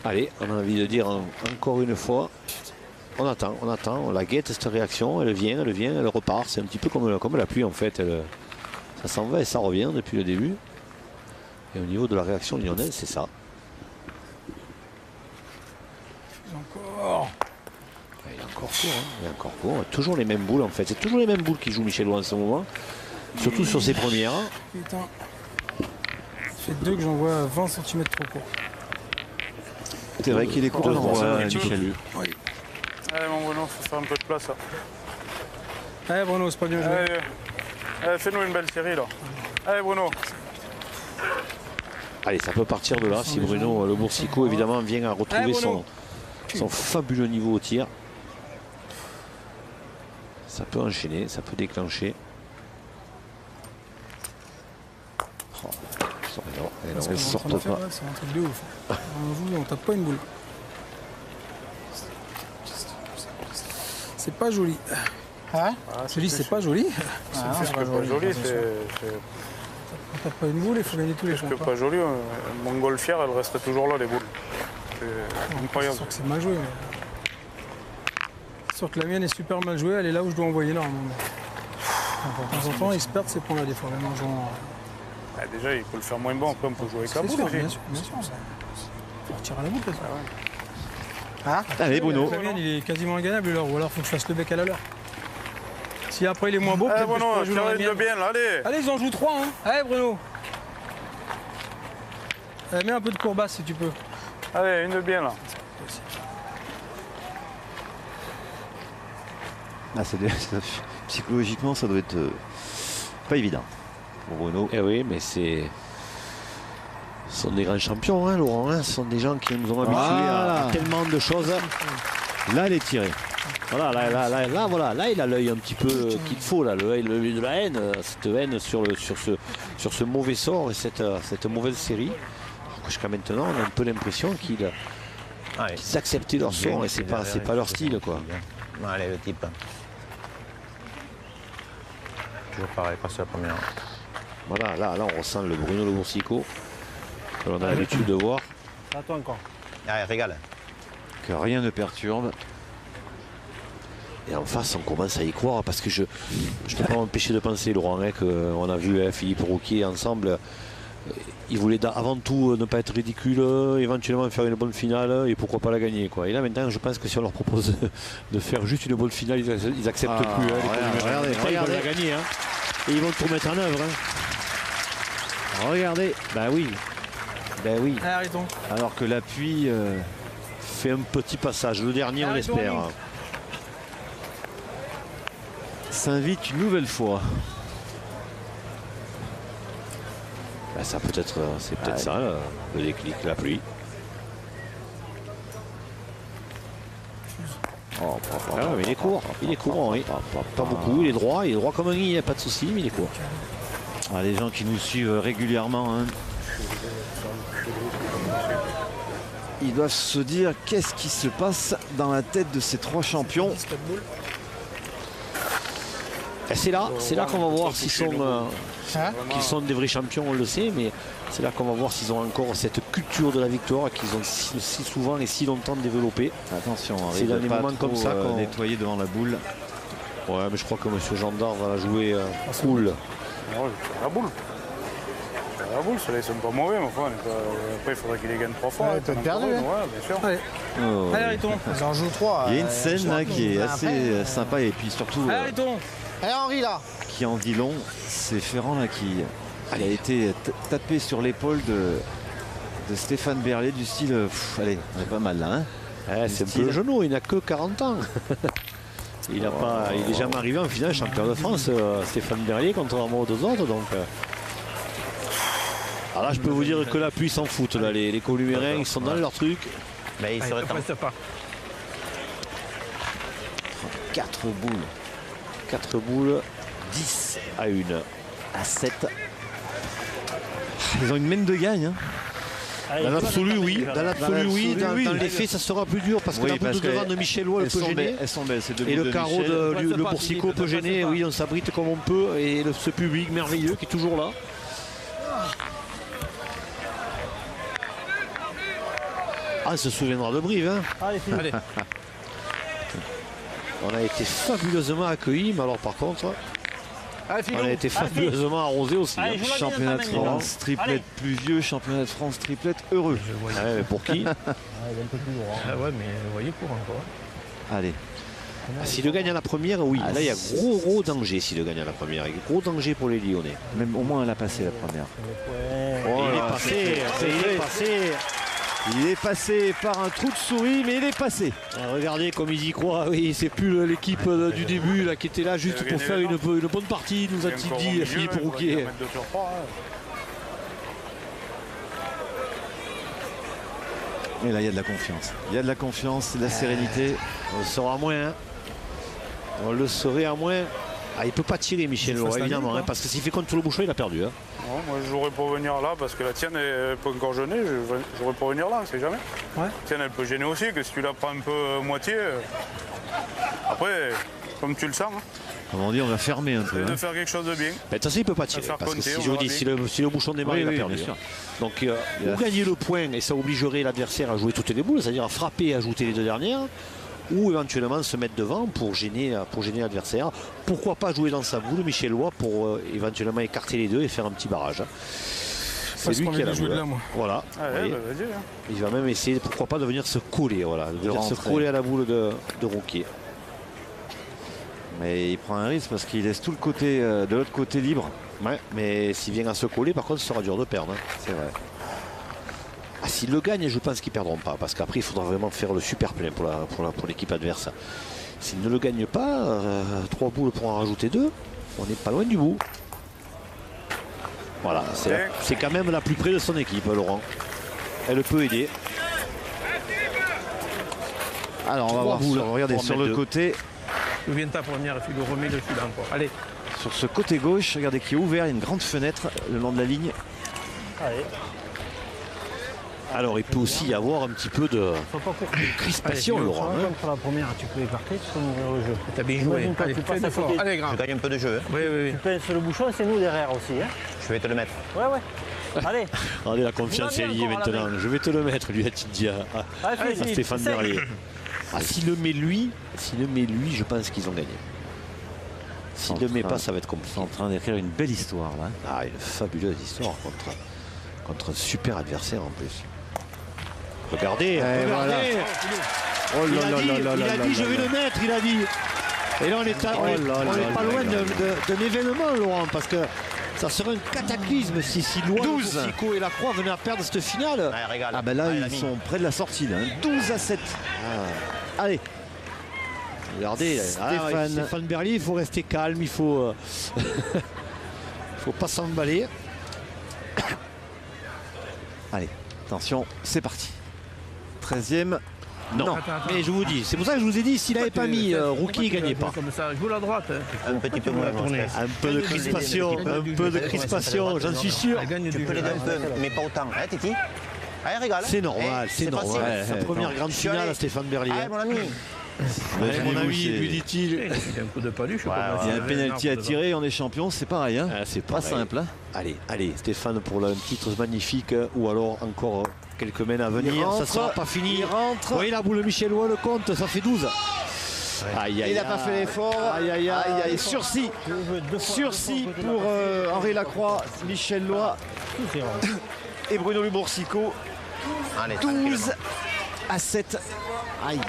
Allez, on a envie de dire encore une fois, on attend, on la guette cette réaction, elle vient, elle repart. C'est un petit peu comme la pluie en fait, ça s'en va et ça revient depuis le début. Et au niveau de la réaction lyonnaise, c'est ça. Encore. Il est encore court, hein. Il est encore court. Toujours les mêmes boules en fait, c'est toujours les mêmes boules qui joue Michel Lois en ce moment. Surtout sur ses premières. Putain. Ça fait 2 que j'en vois 20 cm trop court. C'est vrai qu'il est court. Michel. Oui. Allez mon Bruno, faut faire un peu de place là. Allez Bruno, c'est pas bien joué. Allez, fais-nous une belle série là. Allez Bruno. Allez, ça peut partir de là si Bruno Le Boursicot évidemment vient à retrouver son fabuleux niveau au tir. Ça peut enchaîner, ça peut déclencher. Elle ne sort pas. C'est un truc de ouf. On tape pas une boule. C'est pas joli. Hein? Je dis c'est pas joli. C'est pas joli. On tape pas une boule, il faut gagner tous les champs. C'est pas joli. Mon golfière, elle reste toujours là, les boules. C'est incroyable. C'est sûr que c'est mal joué. C'est sûr que la mienne est super mal jouée, elle est là où je dois envoyer normalement. De temps en temps, ils se perdent ces points-là des fois, même en jouant. Déjà, il faut le faire moins bon, après on peut jouer avec la boule. Bien sûr. Il faut retirer à la boule. Ah, allez Bruno. La mienne, il est quasiment ingagnable alors, ou alors il faut que je fasse le bec à la leur. Si après il est moins beau, peut-être que je pourrais jouer dans la mienne. Bien, là, allez. Allez, ils en jouent 3. Hein. Allez Bruno. Allez, mets un peu de courbasse si tu peux. Allez, une de bien là. Ah, psychologiquement, ça doit être pas évident pour Bruno. Eh oui, mais ce sont des grands champions, hein, Laurent. Hein. Ce sont des gens qui nous ont habitués à tellement de choses. Là, elle est tirée. Voilà, là, il a l'œil un petit peu qu'il faut, là, l'œil de la haine, cette haine sur ce mauvais sort et cette mauvaise série. Jusqu'à maintenant, on a un peu l'impression qu'ils acceptent leur sort et c'est pas leur style, quoi. Allez, le type. Toujours pareil, passe la première. Voilà, là, on ressent le Bruno Le Boursicot que l'on a l'habitude de voir. Attends encore. Allez, régale. Que rien ne perturbe. Et en face, on commence à y croire parce que je ne peux pas m'empêcher de penser, Laurent, qu'on a vu Philippe Rouquier ensemble. Il voulait avant tout ne pas être ridicule, éventuellement faire une bonne finale et pourquoi pas la gagner, quoi. Et là maintenant, je pense que si on leur propose de faire juste une bonne finale, ils acceptent plus. Regardez. Ils veulent la gagner. Hein. Et ils vont tout mettre en œuvre. Hein. Regardez. Ben oui. Arrêtons. Alors que l'appui fait un petit passage. Le dernier, on l'espère. S'invite une nouvelle fois. Ben ça peut-être, c'est peut-être ça, le déclic, la pluie. Mais il est court, oui. Pas beaucoup, il est droit comme un i, il n'y a pas de souci, mais il est court. Ah, les gens qui nous suivent régulièrement, hein, ils doivent se dire qu'est-ce qui se passe dans la tête de ces 3 champions. C'est là qu'on va voir s'ils sont des vrais champions, on le sait, mais c'est là qu'on va voir s'ils ont encore cette culture de la victoire qu'ils ont si souvent et si longtemps développée. Attention, c'est dans des pas moments trop, comme ça qu'on nettoyer devant la boule. Ouais, mais je crois que M. Gendard va la jouer cool. Ouais, la boule. La boule, ceux-là, ils sont pas mauvais, mais enfin, après, il faudrait qu'il les gagne 3 fois. Ouais, il peut être perdu. Ouais, bien sûr. Allez, Oh, allez, Riton. Ils en jouent 3. il y a une scène là qui est assez sympa et puis surtout Allez, Riton. Allez, Henri, là. qui en dit long, c'est Ferrand là qui a été tapé sur l'épaule de Stéphane Berlier du style allez, on est pas mal là hein. C'est un peu le genou, il n'a que 40 ans. Il est jamais arrivé en finale champion de France, Stéphane Berlier, contrairement aux deux autres. Donc, alors là, je peux vous dire que la pluie s'en foutent. Là. Les Columériens, ils sont dans leur truc. Mais il serait temps. 4 boules. 4 boules, 10 à 1, à 7. Ils ont une mine de gagne. Hein. Dans l'absolu, oui. Dans l'absolu, oui. Dans les faits, ça sera plus dur parce que la boule de devant de Michel Lois peut gêner. Elles sont belles, ces deux et boules le carreau de le Boursicot peut gêner. Oui, on s'abrite comme on peut. Et ce public merveilleux qui est toujours là. Ah, on se souviendra de Brive. Hein. Allez. On a été fabuleusement accueillis, mais alors par contre, on a été fabuleusement arrosés aussi. Allez, Hein. Championnat de France, triplette pluvieux, championnat de France, triplette heureux. Ah ouais, mais pour qui? Ah ouais, mais vous voyez pour encore. Allez. S'il le gagne à la première, oui. Là, il y a gros danger s'il le gagne à la première. Il y a gros danger pour les Lyonnais. Même au moins elle a passé la première. Il est passé. Il est passé par un trou de souris, mais il est passé. Regardez comme ils y croient. Oui, c'est plus l'équipe du début là, qui était là juste pour faire une bonne partie, nous a-t-il dit Philippe Rouquier. Et là, il y a de la confiance. Il y a de la confiance, de la sérénité. On le saura moins. Hein. On le saurait à moins. Ah, il ne peut pas tirer Michel Lois, évidemment, hein, parce que s'il fait contre le bouchon, il a perdu. Hein. Non, moi, je jouerais pour venir là parce que la tienne n'est pas encore jeûnée. Je jouerais pour venir là, on ne sait jamais. Ouais. La tienne, elle peut gêner aussi, que si tu la prends un peu moitié. Après, comme tu le sens, hein, Comment on dit, on va fermer un peu. de Hein. faire quelque chose de bien. Mais de toute façon, il ne peut pas tirer. Faire Parce que compter, si on je vous verra dis, bien. si le bouchon démarre, Oui, il a oui, perdu. bien sûr. Donc, ou gagner le point, et ça obligerait l'adversaire à jouer toutes les boules, c'est-à-dire à frapper et ajouter les deux dernières, ou éventuellement se mettre devant pour gêner l'adversaire. Pourquoi pas jouer dans sa boule, Michel Lois, pour éventuellement écarter les deux et faire un petit barrage. C'est lui qui a la boule. là, moi. Voilà. Ah, vous ouais, voyez. bah, vas-y. Hein. Il va même essayer, pourquoi pas, de venir se coller, voilà, de venir se rentrer. coller à la boule de Rouquier. Mais il prend un risque parce qu'il laisse tout le côté de l'autre côté libre. Ouais, mais s'il vient à se coller, par contre, ce sera dur de perdre. Hein. C'est vrai. Ah, s'il le gagne, je pense qu'ils ne perdront pas, parce qu'après, il faudra vraiment faire le super plein pour l'équipe adverse. S'il ne le gagne pas, 3 boules pour en rajouter 2, on n'est pas loin du bout. Voilà, c'est quand même la plus près de son équipe, Laurent. Elle peut aider. Alors on va voir, regardez sur le côté, Tu viens de ta première, il le remet le fil encore. Allez. sur ce côté gauche, regardez qui est ouvert, il y a une grande fenêtre le long de la ligne. Allez. Alors, il peut aussi y avoir un petit peu de crispation, Allez, Laurent. Hein. Pour la première, tu peux écarter, tu peux ouvrir le jeu. T'as bien joué. Imagine pas, Allez, tu passes fais à fort. côté. Allez, grand. Je gagne un peu de jeu. Hein. Oui, oui, oui. Tu pinces le bouchon et c'est nous derrière aussi. Hein. Je vais te le mettre. Ouais. Allez. Regardez, la confiance est liée maintenant. Je vais te le mettre, lui a-t-il dit Allez, à Stéphane Berlier. Ah, s'il le met lui, je pense qu'ils ont gagné. S'il ne le met pas, ça va être compliqué. Ils sont en train d'écrire une belle histoire là. Ah, une fabuleuse histoire contre un super adversaire en plus. Regardez, regardez. Voilà. Oh Il là a là dit, là là il là a là dit je là vais là. le mettre, il a dit. Et là on est, pas loin d'un événement, Laurent, parce que ça serait un cataclysme si Lois, Boursicot et Lacroix venaient à perdre cette finale. Ouais, régale. Ah ben là, Ouais, ils l'ami. sont près de la sortie là. 12-7. Allez. Regardez, Stéphane Berlier, il faut rester calme, il faut pas s'emballer. Allez, attention, c'est parti. 13e. Non, Attends. mais je vous dis, c'est pour ça que je vous ai dit, s'il n'avait pas mis Rouquier, il ne gagnait pas. Comme ça, joue la droite. Un petit peu moins. Un peu de crispation, j'en suis sûr. Elle gagne Tu du peux l'aider jeu. un peu, mais pas autant. Hein, Titi? Allez, régale. C'est normal, Eh, c'est normal. facile. Sa première grande Je suis finale allé. à Stéphane Berlier. Allez, mon ami. Mon ami, lui dit-il. Il a un coup de paluche. Il y a un pénalty à tirer, on est champion, c'est pareil. Hein. C'est pas simple. Hein. Allez, Stéphane pour un titre magnifique ou alors encore quelques mènes à venir. Ça ne sera pas fini. Il rentre. Oui, la boule Michellois le compte, ça fait 12. Il n'a pas fait l'effort. Aïe. Sursis. Sursis pour Henri Lacroix, Michel Loy et Bruno Luboursicot. 12 à 7. Aïe.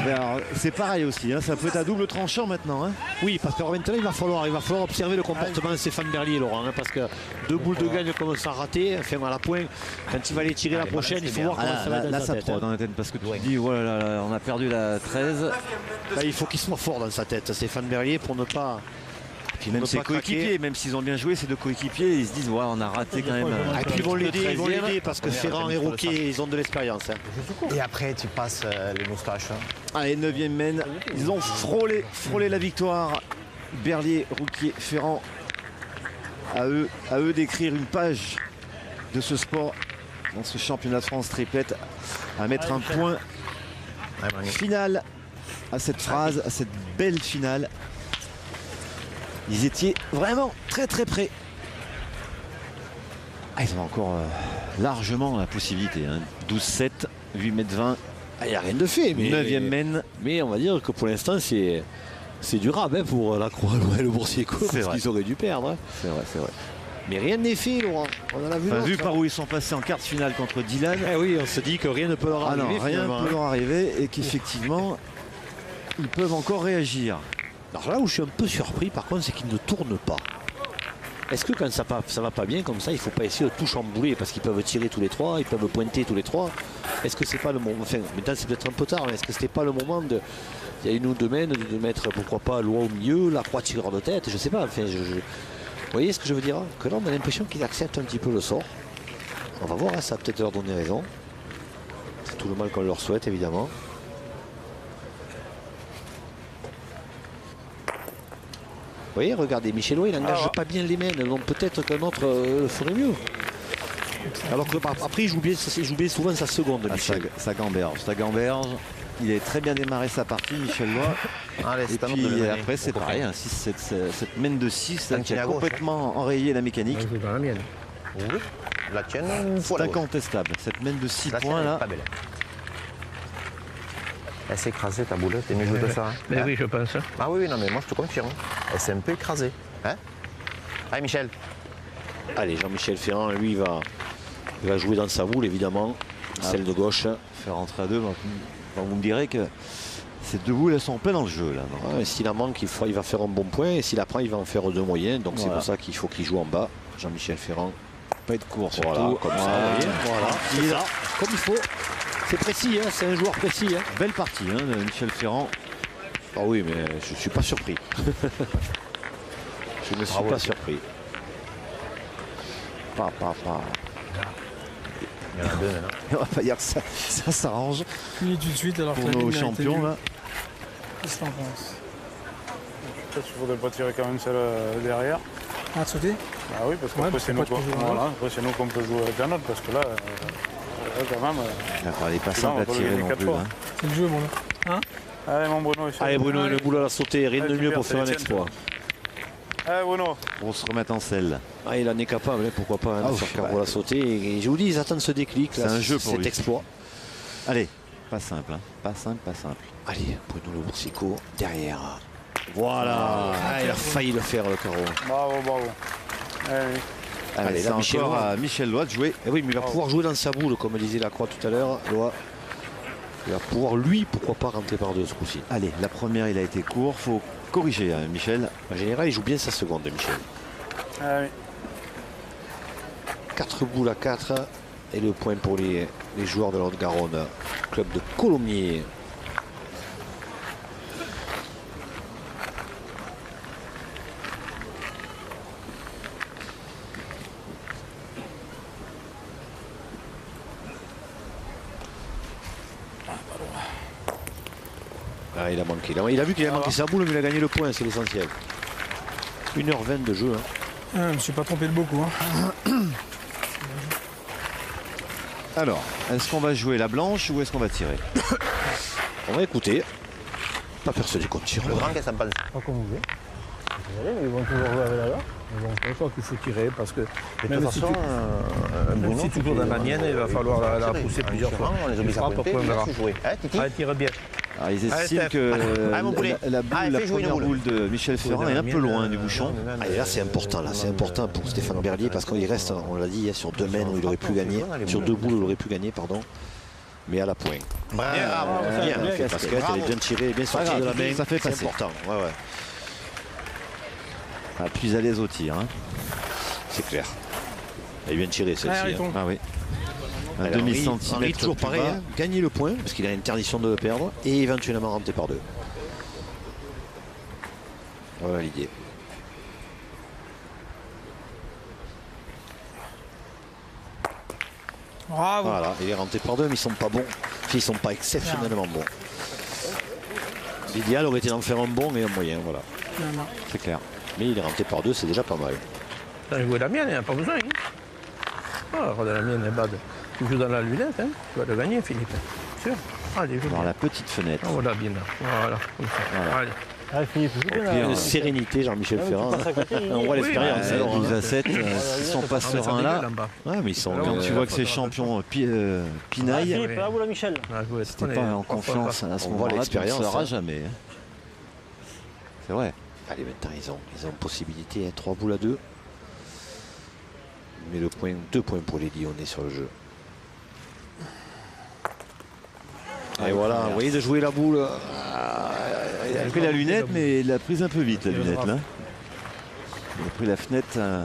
Ben, c'est pareil aussi, hein. Ça peut être à double tranchant maintenant. Hein. Oui, parce que maintenant il va falloir observer le comportement de Stéphane Berlier, Laurent, hein, parce que 2 boules de gagne comme ça raté, enfin à la pointe, quand il va les tirer la prochaine, il faut voir comment ça va être dans sa tête. Là, dans la tête, parce que tu dis, voilà, là, on a perdu la 13. Là, il faut qu'il soit fort dans sa tête, Stéphane Berlier, pour ne pas. Puis même ses coéquipiers, même s'ils ont bien joué, ces deux coéquipiers, ils se disent, ouais, on a raté quand même. Et puis ils vont l'aider parce que Ferrand et Roquet, ils ont de l'expérience. Hein. Et après, tu passes les moustaches. Allez, 9e mène. Ils ont frôlé la victoire. Berlier, Rouquier, Ferrand. À eux d'écrire une page de ce sport dans ce championnat de France triplette, à mettre un point final à cette phrase, à cette belle finale. Ils étaient vraiment très près. Ils ont encore largement la possibilité. Hein. 12-7, 8m20. Il n'y a rien de fait. Mais 9e mène. Mais on va dire que pour l'instant, c'est durable hein, pour la Croix et le Boursier-Co, parce qu'ils auraient dû perdre. Hein. C'est vrai. Mais rien n'est fait, Laurent. On en a vu par où ils sont passés en quart de finale contre Dylan. Oui, on se dit que rien ne peut leur arriver. Non, rien ne peut leur arriver et qu'effectivement, ils peuvent encore réagir. Alors là où je suis un peu surpris, par contre, c'est qu'ils ne tournent pas. Est-ce que quand ça va pas bien comme ça, il ne faut pas essayer de tout chambouler parce qu'ils peuvent tirer tous les trois, ils peuvent pointer tous les trois. Est-ce que c'est pas le moment, enfin maintenant c'est peut-être un peu tard, mais est-ce que c'était pas le moment de, il y a une ou deux mènes, de mettre pourquoi pas Loy au milieu, la Croix tireur de tête, je sais pas. Enfin, vous voyez ce que je veux dire? Que là on a l'impression qu'ils acceptent un petit peu le sort. On va voir, hein, ça va peut-être leur donner raison. C'est tout le mal qu'on leur souhaite évidemment. Vous voyez, regardez, Michel Loy, il n'engage pas bien les mènes, donc peut-être qu'un autre le ferait mieux. Alors que après, il joue bien souvent sa seconde, Michel. Sa gamberge. Il a très bien démarré sa partie, Michel Loy. Et puis après, c'est pareil, hein, cette mène de 6 qui a complètement enrayé la mécanique. Dans la mienne. Oui, la tienne. C'est incontestable. Cette mène de 6 points là. Pas belle. Elle s'est écrasée ta boulette, t'es mieux joué que ça. Hein. Mais oui, je pense. Ah oui, non, mais moi je te confirme. Elle s'est un peu écrasée. Hein? Allez, Michel. Allez, Jean-Michel Ferrand, lui, il va jouer dans sa boule, évidemment. Celle de gauche. Faire rentrer à deux. Vous me direz que ces deux boules, elles sont pleines dans le jeu. Là. S'il en manque, il va faire un bon point. Et s'il apprend, il va en faire deux moyens. Donc c'est pour ça qu'il faut qu'il joue en bas. Jean-Michel Ferrand. Pas être court, surtout. Voilà, comme ça. Voilà, c'est ça. Comme il faut. C'est précis, hein, c'est un joueur précis. Hein. Belle partie, hein, de Michel Ferrand. Ah oui, mais je ne suis pas surpris. Je ne suis pas surpris. Pas. Il y en a deux maintenant. On va pas dire que ça s'arrange. Fini tout de suite alors pour nos champions là. Qu'est-ce que t'en penses? Peut-être qu'il ne faudrait pas tirer quand même celle derrière. Ah, de sauter? Ah oui, parce qu'après c'est nous qu'on peut jouer avec la note, parce que là, quand même. Elle n'est pas simple à tirer non plus. Hein. C'est le jeu, mon hein? Allez, mon Bruno. Allez, Bruno, le boulot à la sauter, rien de mieux pour faire un exploit. Allez, Bruno. Pour se remettre en selle. Il en est capable, hein, pourquoi pas, de faire Carreau à sauter. Et je vous dis, ils attendent ce déclic. C'est un jeu pour cet lui. Exploit. Allez, pas simple. Hein. Pas simple. Allez, Bruno Luboursicot derrière. Voilà. Il a failli le faire, le carreau. Bravo. Allez, c'est encore à Michel Loy de jouer. Et oui, mais il va pouvoir jouer dans sa boule, comme disait Lacroix tout à l'heure. Loy. Il va pouvoir, lui, pourquoi pas rentrer par deux ce coup-ci. Allez, la première, il a été court. Faut corriger, hein, Michel. En général, il joue bien sa seconde, Michel. Ah oui. 4 boules à 4 et le point pour les joueurs de l'Haute-Garonne, club de Colomiers. Il a manqué. Il a vu qu'il a manqué sa boule, mais il a gagné le point, c'est l'essentiel. 1h20 de jeu. Hein. Je ne me suis pas trompé de beaucoup. Hein. Alors, est-ce qu'on va jouer la blanche ou est-ce qu'on va tirer? On va écouter. pas persuadé qu'on tire. Le grand, qu'est-ce que ça me pense? Pas comme vous voulez. Désolé, mais ils vont toujours jouer avec la leur. Mais bon, je crois qu'il faut tirer parce que De toute même si façon, tu joues dans la mienne, il va falloir la pousser plusieurs fois. On les Tu oblige à frappes, pointer, après on verra. puis jouer. Hein, Titi? Allez, tire bien. Alors, ils Allez, estiment Steph. que Allez, mon poulet. la Allez, la fais jouer une première boule. boule de Michel Ferrand Dans est la un peu mienne, loin du bouchon. Ah, et là c'est important, c'est important pour Stéphane Berlier parce qu'il reste, on l'a dit, sur 2 mènes où il aurait pu gagner, sur 2 boules où il aurait pu gagner, pardon. Mais à la pointe. Bravo. Bien, fait basket, elle est bien tirée, bien sortie de la main. Ça fait c'est passer. important. Ouais, ouais. Ah, plus à l'aise au tir. Hein. C'est clair. Elle est bien tirée celle-ci. Hein. Ah oui. Un Alors, Henri, demi-centimètre. toujours plus pareil, bas. hein, gagner le point parce qu'il a l'interdiction de le perdre et éventuellement rentrer par 2. Voilà l'idée. Bravo. Voilà, il est rentré par 2, mais ils sont pas bons. Ils sont pas exceptionnellement bons. L'idéal aurait été d'en faire un bon et un moyen, voilà. Non, non. C'est clair. Mais il est rentré par 2, c'est déjà pas mal. T'as joué la mienne, il n'y a pas besoin. Hein. Ah, regarde la mienne est bad. Tu joues dans la lunette, hein. Tu vas le gagner, Philippe. Sûr. Allez, joue Dans bien. la petite fenêtre. Ah, voilà, bien là. Voilà, comme ça. Voilà. Allez. Allez, Philippe, joue bien. pire, là. Une sérénité, Jean-Michel Ferrand. Tu passes à côté, il- On voit Oui, l'expérience. bah, alors, 12 hein. à 7, ils sont pas Ah, mais ça sereins dégueule là. en bas. Ouais, mais ils sont. Quand tu vois que ces champions Ah, pinaille, Philippe, là, vous, la Michel. Ah, joué, c'était prenez, pas en trois fois, confiance à ce On voit moment-là, tu ne l'expérience, sauras hein. jamais. hein. C'est vrai. Allez, maintenant ils ont possibilité, 3 boules à 2. Mais le point, 2 points pour les Lyonnais sur le jeu. Et voilà, vous voyez de jouer la boule. Il a pris la lunette, mais il l'a prise un peu vite, la lunette là. Il a pris la fenêtre. Tu vas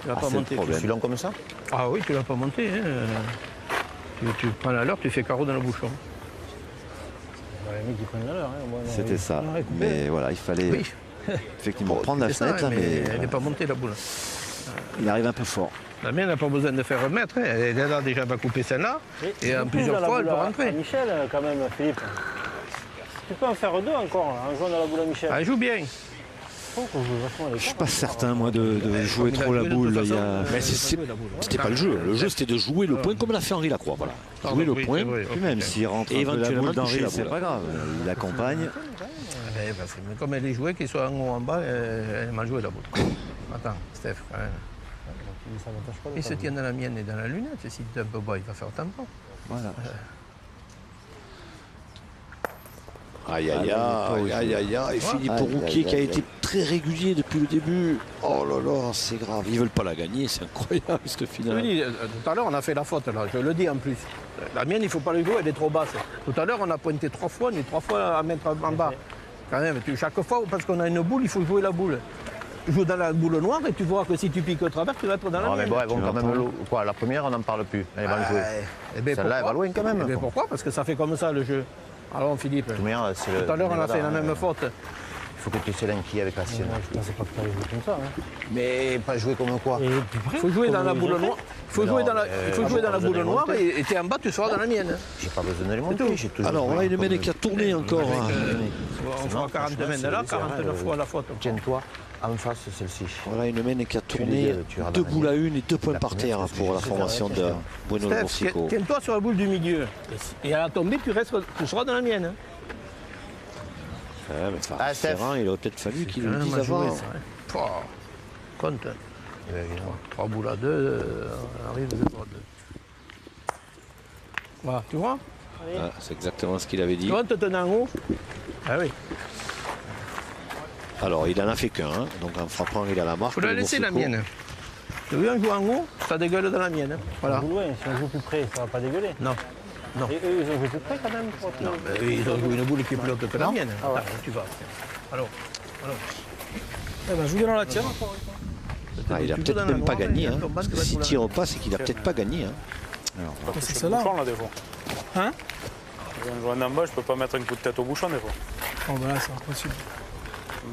Ah, pas c'est le monter. problème. Je suis long comme ça? Ah oui, tu l'as pas monté. Hein. Tu prends la leur, tu fais carreau dans le bouchon. Les mecs qui prennent la leur. Hein. Moi, non, C'était ils- ça. on aurait coupé. Mais voilà, il fallait Oui, effectivement prendre la c'est ça, fenêtre, là, mais elle n'est pas montée la boule. il arrive un peu fort. La mienne n'a pas besoin de faire remettre. Hein. Elle est là déjà, elle va couper celle-là. Et en tu plusieurs joues à la fois, elle boule peut à- rentrer. à Michel, quand même, Philippe. Tu peux en faire 2 encore, là, en jouant dans la boule à Michel. Ah, elle joue bien. Je trouve qu'on joue vachement les Je suis cartes. pas certain, moi, de jouer Il a trop la joué de boule. toute Il y a- façon. Mais c'était pas le jeu. Le jeu, c'était de jouer le point comme l'a fait Henri Lacroix. Voilà. Jouer le Oui, point. c'est vrai, Puis ok. même s'il rentre Et un peu la éventuellement boule toucher d'Henri, la c'est boule. pas grave. Il accompagne. Eh ben, mais comme elle est jouée, qu'il soit en haut ou en bas, elle est mal jouée la boule. Attends, Steph, quand même. Ça n'empêche pas de Il se pas tient dans la mienne et dans la lunette. Si tu es un peu bas, il va faire tampon. Voilà. Aïe aïe aïe aïe aïe aïe. Et Philippe Aïe, Rouquier aïe, qui a aïe, été aïe. très régulier depuis le début. Oh là là, c'est grave. Ils veulent pas la gagner, c'est incroyable cette Je finale. te dis, tout à l'heure, on a fait la faute, là. Je le dis en plus. La mienne, il ne faut pas le jouer, elle est trop basse. Tout à l'heure, on a pointé 3 fois, on est 3 fois à mettre en bas. Quand même, chaque fois, parce qu'on a une boule, il faut jouer la boule. Tu joues dans la boule noire et tu vois que si tu piques au travers, tu vas être dans la Non, mais mienne. bon, elles vont Tu quand vas même. prendre. Quoi, la première, on n'en parle plus. Elle va jouer. Eh ben, Celle-là, elle va pourquoi loin quand même. Eh ben, pourquoi? Parce que ça fait comme ça le jeu. Alors Philippe, De toute manière, c'est le- tout à l'heure on a fait la même faute. Il faut que tu s'élanquilles avec la sienne. Moi, je pensais pas que tu allais jouer comme ça. Hein. Mais pas jouer comme quoi? Et plus près, Il faut jouer dans la boule noire. Il faut Mais jouer non, dans la, mais il faut pas jouer dans la besoin de boule les noire monter. et t'es en bas, tu seras dans la mienne. J'ai pas besoin de les monter. tout. J'ai toujours Alors joué voilà une comme- mène qui a tourné encore. hein. On fera 40 mètres de là, 49 fois la faute. Tiens-toi en face de celle-ci. Voilà une mène qui a les tourné deux, tu iras 2 dans la boules à mienne. 1 et 2 points La par première, terre c'est ce que pour la je sais formation faire, de tiens. Bueno Steph, Borsico. tiens-toi sur la boule du milieu. Et à la tombée, tu seras dans la mienne. hein. Ouais, mais enfin, Ah, Steph. Ferrand, il aurait peut-être fallu qu'il Quand le même dise à jouer, avant. ça, hein. Pouah, compte. Eh ben, évidemment. 3 boules à 2, arrive 0 à 2. Voilà, tu vois? Ah, c'est exactement ce qu'il avait dit. Tu vois, te tenant en haut? Ah oui. Alors, il en a fait qu'un, hein. Donc en frappant, il a la marque. Il faut la le laisser la Borsico. mienne. Tu veux, on joue en haut, ça dégueule dans la mienne. hein. Voilà. On joue loin, si on joue plus près, ça va pas dégueuler. Non. Non. Et eux, ils ont joué plus près quand même pour Non, mais ils ont joué une boule qui est plus haute que la mienne. Ah ouais. Attends, tu vas. Alors, Eh ben, joue dans la tienne. Ah, il a tu peut-être joues dans la même pas noire, gagné. et Hein. ton bas, Parce tu que vas s'il jouer tire pas, c'est qu'il a peut-être pas gagné. Hein. C'est Le celle-là. bouchon, là, des fois. Hein? En jouant d'en bas, je peux pas mettre un coup de tête au bouchon, des fois. Oh, ben là, c'est impossible.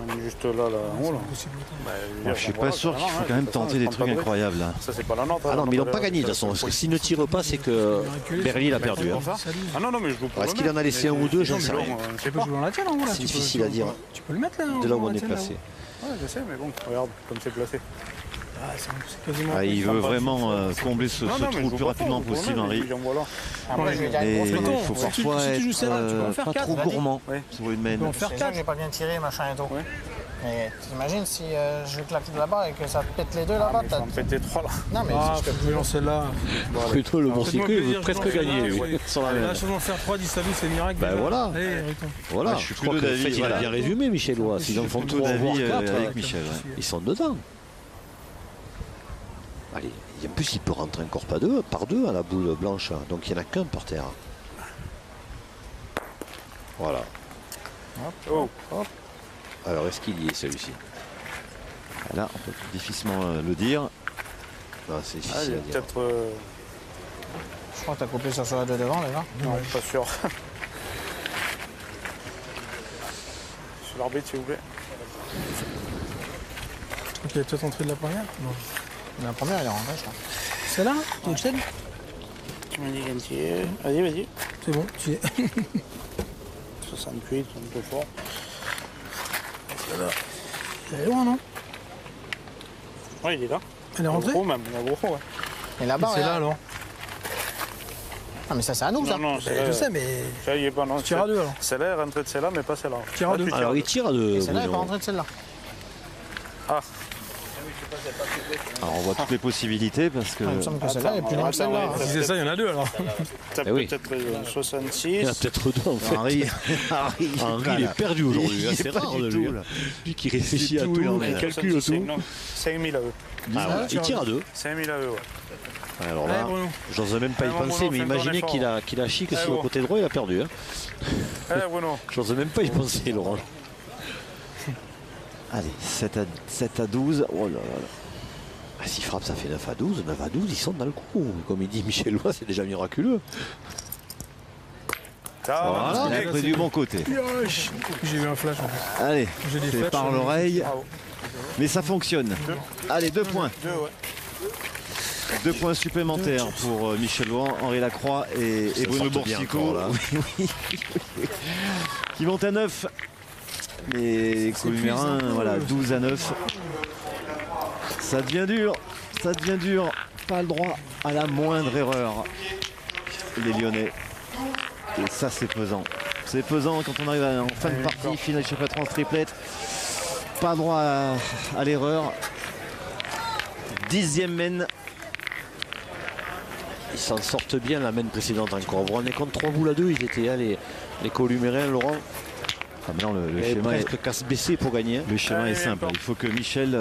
Même juste là, en haut, là. Impossible. Bah, Moi, je suis pas sûr qu'il faut quand même tenter des trucs incroyables là. Ça, c'est pas la nôtre. Ah hein, non, mais ils on n'ont pas gagné de toute façon. Parce que s'ils ne tirent pas, c'est que Reculer, Berly l'a perdu. Hein. Ah non, non, mais je joue pour Est-ce le qu'il en a mettre. laissé un ou deux, j'en sais Non, rien. mais je sais Tu peux pas. jouer dans la tienne, en haut, là. C'est Tu peux- difficile à dire. Tu peux le mettre, là. De là où dans on la est tienne, placé. là-haut. Ouais, je sais, mais bon, regarde comme c'est placé. C'est quasiment. Il veut vraiment combler ce trou le plus rapidement possible, Henri. Après, je vais dire Et une il grosse faut main. parfois Si tu joues celle-là, tu peux en être faire pas quatre, trop vas-y. gourmand sur une main. C'est sûr que j'ai pas bien tiré, machin et tout. Mais t'imagines si je claque là-bas et que ça pète les deux là-bas, On pétait 3 là. Non, mais Ah, si je te je vais lancer là. Plutôt le Boursico, il veut plaisir, presque je gagner, lance lui, là, sur la Là, main. je vais en faire 3, 10 à 12, c'est miracle. Ben déjà. voilà. Allez, Riton. Voilà, je suis crois plutôt que, en d'avis, fait, il a voilà. bien résumé, Michel Lois. S'ils en font Plutôt 3 voire d'avis 4, avec Michel. Ouais. ils sont dedans. Allez, en plus, il peut rentrer encore par deux à la boule blanche. Donc, il n'y en a qu'un par terre. Voilà. Oh. Alors, est-ce qu'il y est, celui-ci? Là, on peut difficilement le dire. Non, c'est Ah, difficile il y à a dire. peut-être. Je crois que t'as coupé sur la de devant, les gars. Non, pas sûr. Sur l'arbitre, s'il vous plaît. Ok, il est peut-être entré de la première. Non. La première, elle est rentrée, je crois. C'est là, tu le Tu m'as dit Gantier. Vas-y, vas-y. C'est bon, tu es. 68, un peu fort. Elle est loin, non? Ouais, il est là. Elle est rentrée? Gros même, il est gros, ouais. Et là-bas, C'est là, regarde. alors. Ah, mais ça, c'est à nous, ça. Non, non, Je sais, mais. ça, il est pas, non. Tu tires à deux, alors. Celle-là est rentrée de celle-là, mais pas celle-là. Tire à deux. Alors, il tire à deux. Et celle-là, elle est pas Bruno. rentrée de celle-là. Ah, Alors on voit toutes les possibilités parce que Il me semble que celle-là est plus loin que celle-là. hein. Si c'est ça, il y en a deux, alors. t'as Eh oui. peut-être Il y en a 66. peut-être deux, en fait. Henri, Henri, il est perdu aujourd'hui. Il est C'est pas rare du de tout, lui. là. Lui qui réfléchit à tout, tout, il en qui est. calcule tout. 5000 à eux. Ah, voilà, il tire à deux. 5000 à eux, ouais. Alors là, Bruno. j'ose même pas y Ah, bon, penser, Bruno, mais fais encore un imaginez effort. qu'il a chic Ah, sur le bon. côté droit, il a perdu. Hein. Eh, Bruno. J'ose même pas y penser, Laurent. allez, 7 à 12. Oh là là. Ah, s'il frappe, ça fait 9 à 12. 9 à 12, ils sont dans le coup. Comme il dit Michel Lois, c'est déjà miraculeux. Ah, Il a pris du bon côté. J'ai eu un flash, en fait. Allez, J'ai des c'est flashs. par l'oreille. Bravo. Mais ça fonctionne. Allez, 2 points. 2, ouais. 2 points supplémentaires pour Michel Lois, Henri Lacroix et Bruno sente bien Boursico. encore, là. Oui, oui. Qui montent à 9. Les Columérins, voilà, 12 à 9. Ça devient dur. Ça devient dur. Pas le droit à la moindre erreur. Les Lyonnais. Et ça, c'est pesant. C'est pesant quand on arrive en fin de partie, finale championnat en triplette. Pas droit à l'erreur. 10e mène. Ils s'en sortent bien la main précédente encore. Vous vous rendez compte, 3 boules à 2, ils étaient là, les Columérins, Laurent. Ah, maintenant, le Il schéma presque casse baissé pour gagner. Le schéma est simple. Il faut que Michel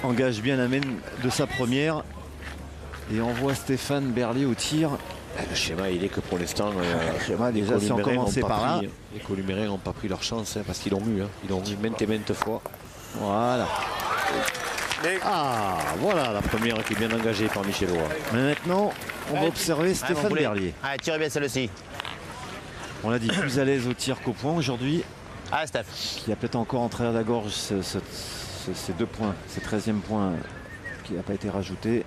engage bien la main de sa première et envoie Stéphane Berlier au tir. Le schéma, il est que pour l'instant, Le schéma, les déjà, si on Columérins commençait n'ont pas par là. pris- les Columérins n'ont pas pris leur chance parce qu'ils l'ont eu. Ils l'ont eu maintes et maintes fois. Voilà. Ah, voilà la première qui est bien engagée par Michel Lois. Mais maintenant, on va observer Stéphane Berlier. Allez, tirez bien celle-ci. On l'a dit, plus à l'aise au tir qu'au point aujourd'hui. Allez, Steph. Qui a peut-être encore en travers de la gorge ces 2 points, ces 13e points qui n'a pas été rajouté.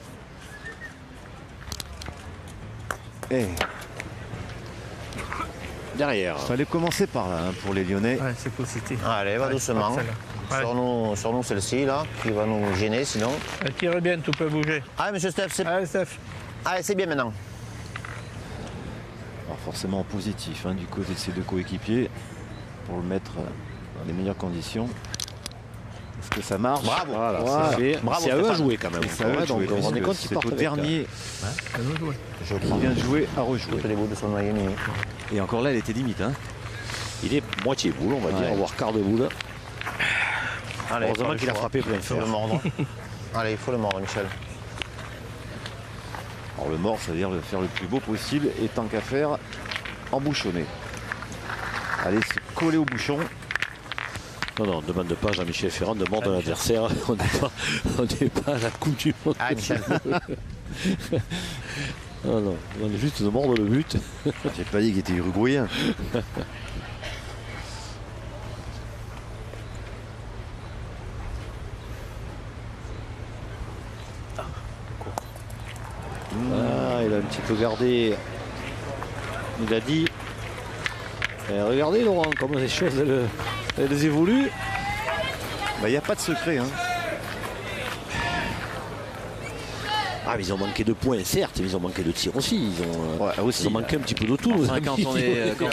Et Derrière. il fallait commencer par là hein, pour les Lyonnais. Ouais, c'est positif. Allez, va doucement. Sur nous, celle-ci, là, qui va nous gêner sinon. Tire bien, tout peut bouger. Allez, monsieur Steph, c'est Allez, Steph. Allez, c'est bien maintenant. Alors forcément positif hein, du côté de ses 2 coéquipiers pour le mettre dans les meilleures conditions. Est-ce que ça marche? Bravo. Voilà, Voilà. c'est fait. Bravo, C'est à eux à Stéphane. jouer quand même. C'est à eux de Donc jouer, vous vous rendez puisque compte qu'ils c'est partent au avec, dernier Joli. qui vient de jouer à rejouer. Toutes les boules de son noyer nuit. Et encore là, elle était limite. Hein. Il est moitié boule, on va Ouais. dire, voire quart de boule. Allez, Heureusement pas le qu'il a choix. frappé plein Il faut le fer. mordre. Allez, il faut le mordre, Michel. Alors le mort, c'est-à-dire le faire le plus beau possible et tant qu'à faire, embouchonner. Allez, se coller au bouchon. Non, non, on ne demande pas à Jean-Michel Ferrand de mordre l'adversaire. On n'est pas à la coupe du monde. Allez, Michel. Non, non, on demande juste de mordre le but. J'ai pas dit qu'il était uruguayen. Ah, il a un petit peu gardé. Il a dit. Regardez Laurent, comment les choses elles évoluent. Il n'y a pas de secret. Hein. Ah, mais ils ont manqué de points, certes, mais ils ont manqué de tirs aussi. Ils ont manqué un petit peu de tout. Enfin, quand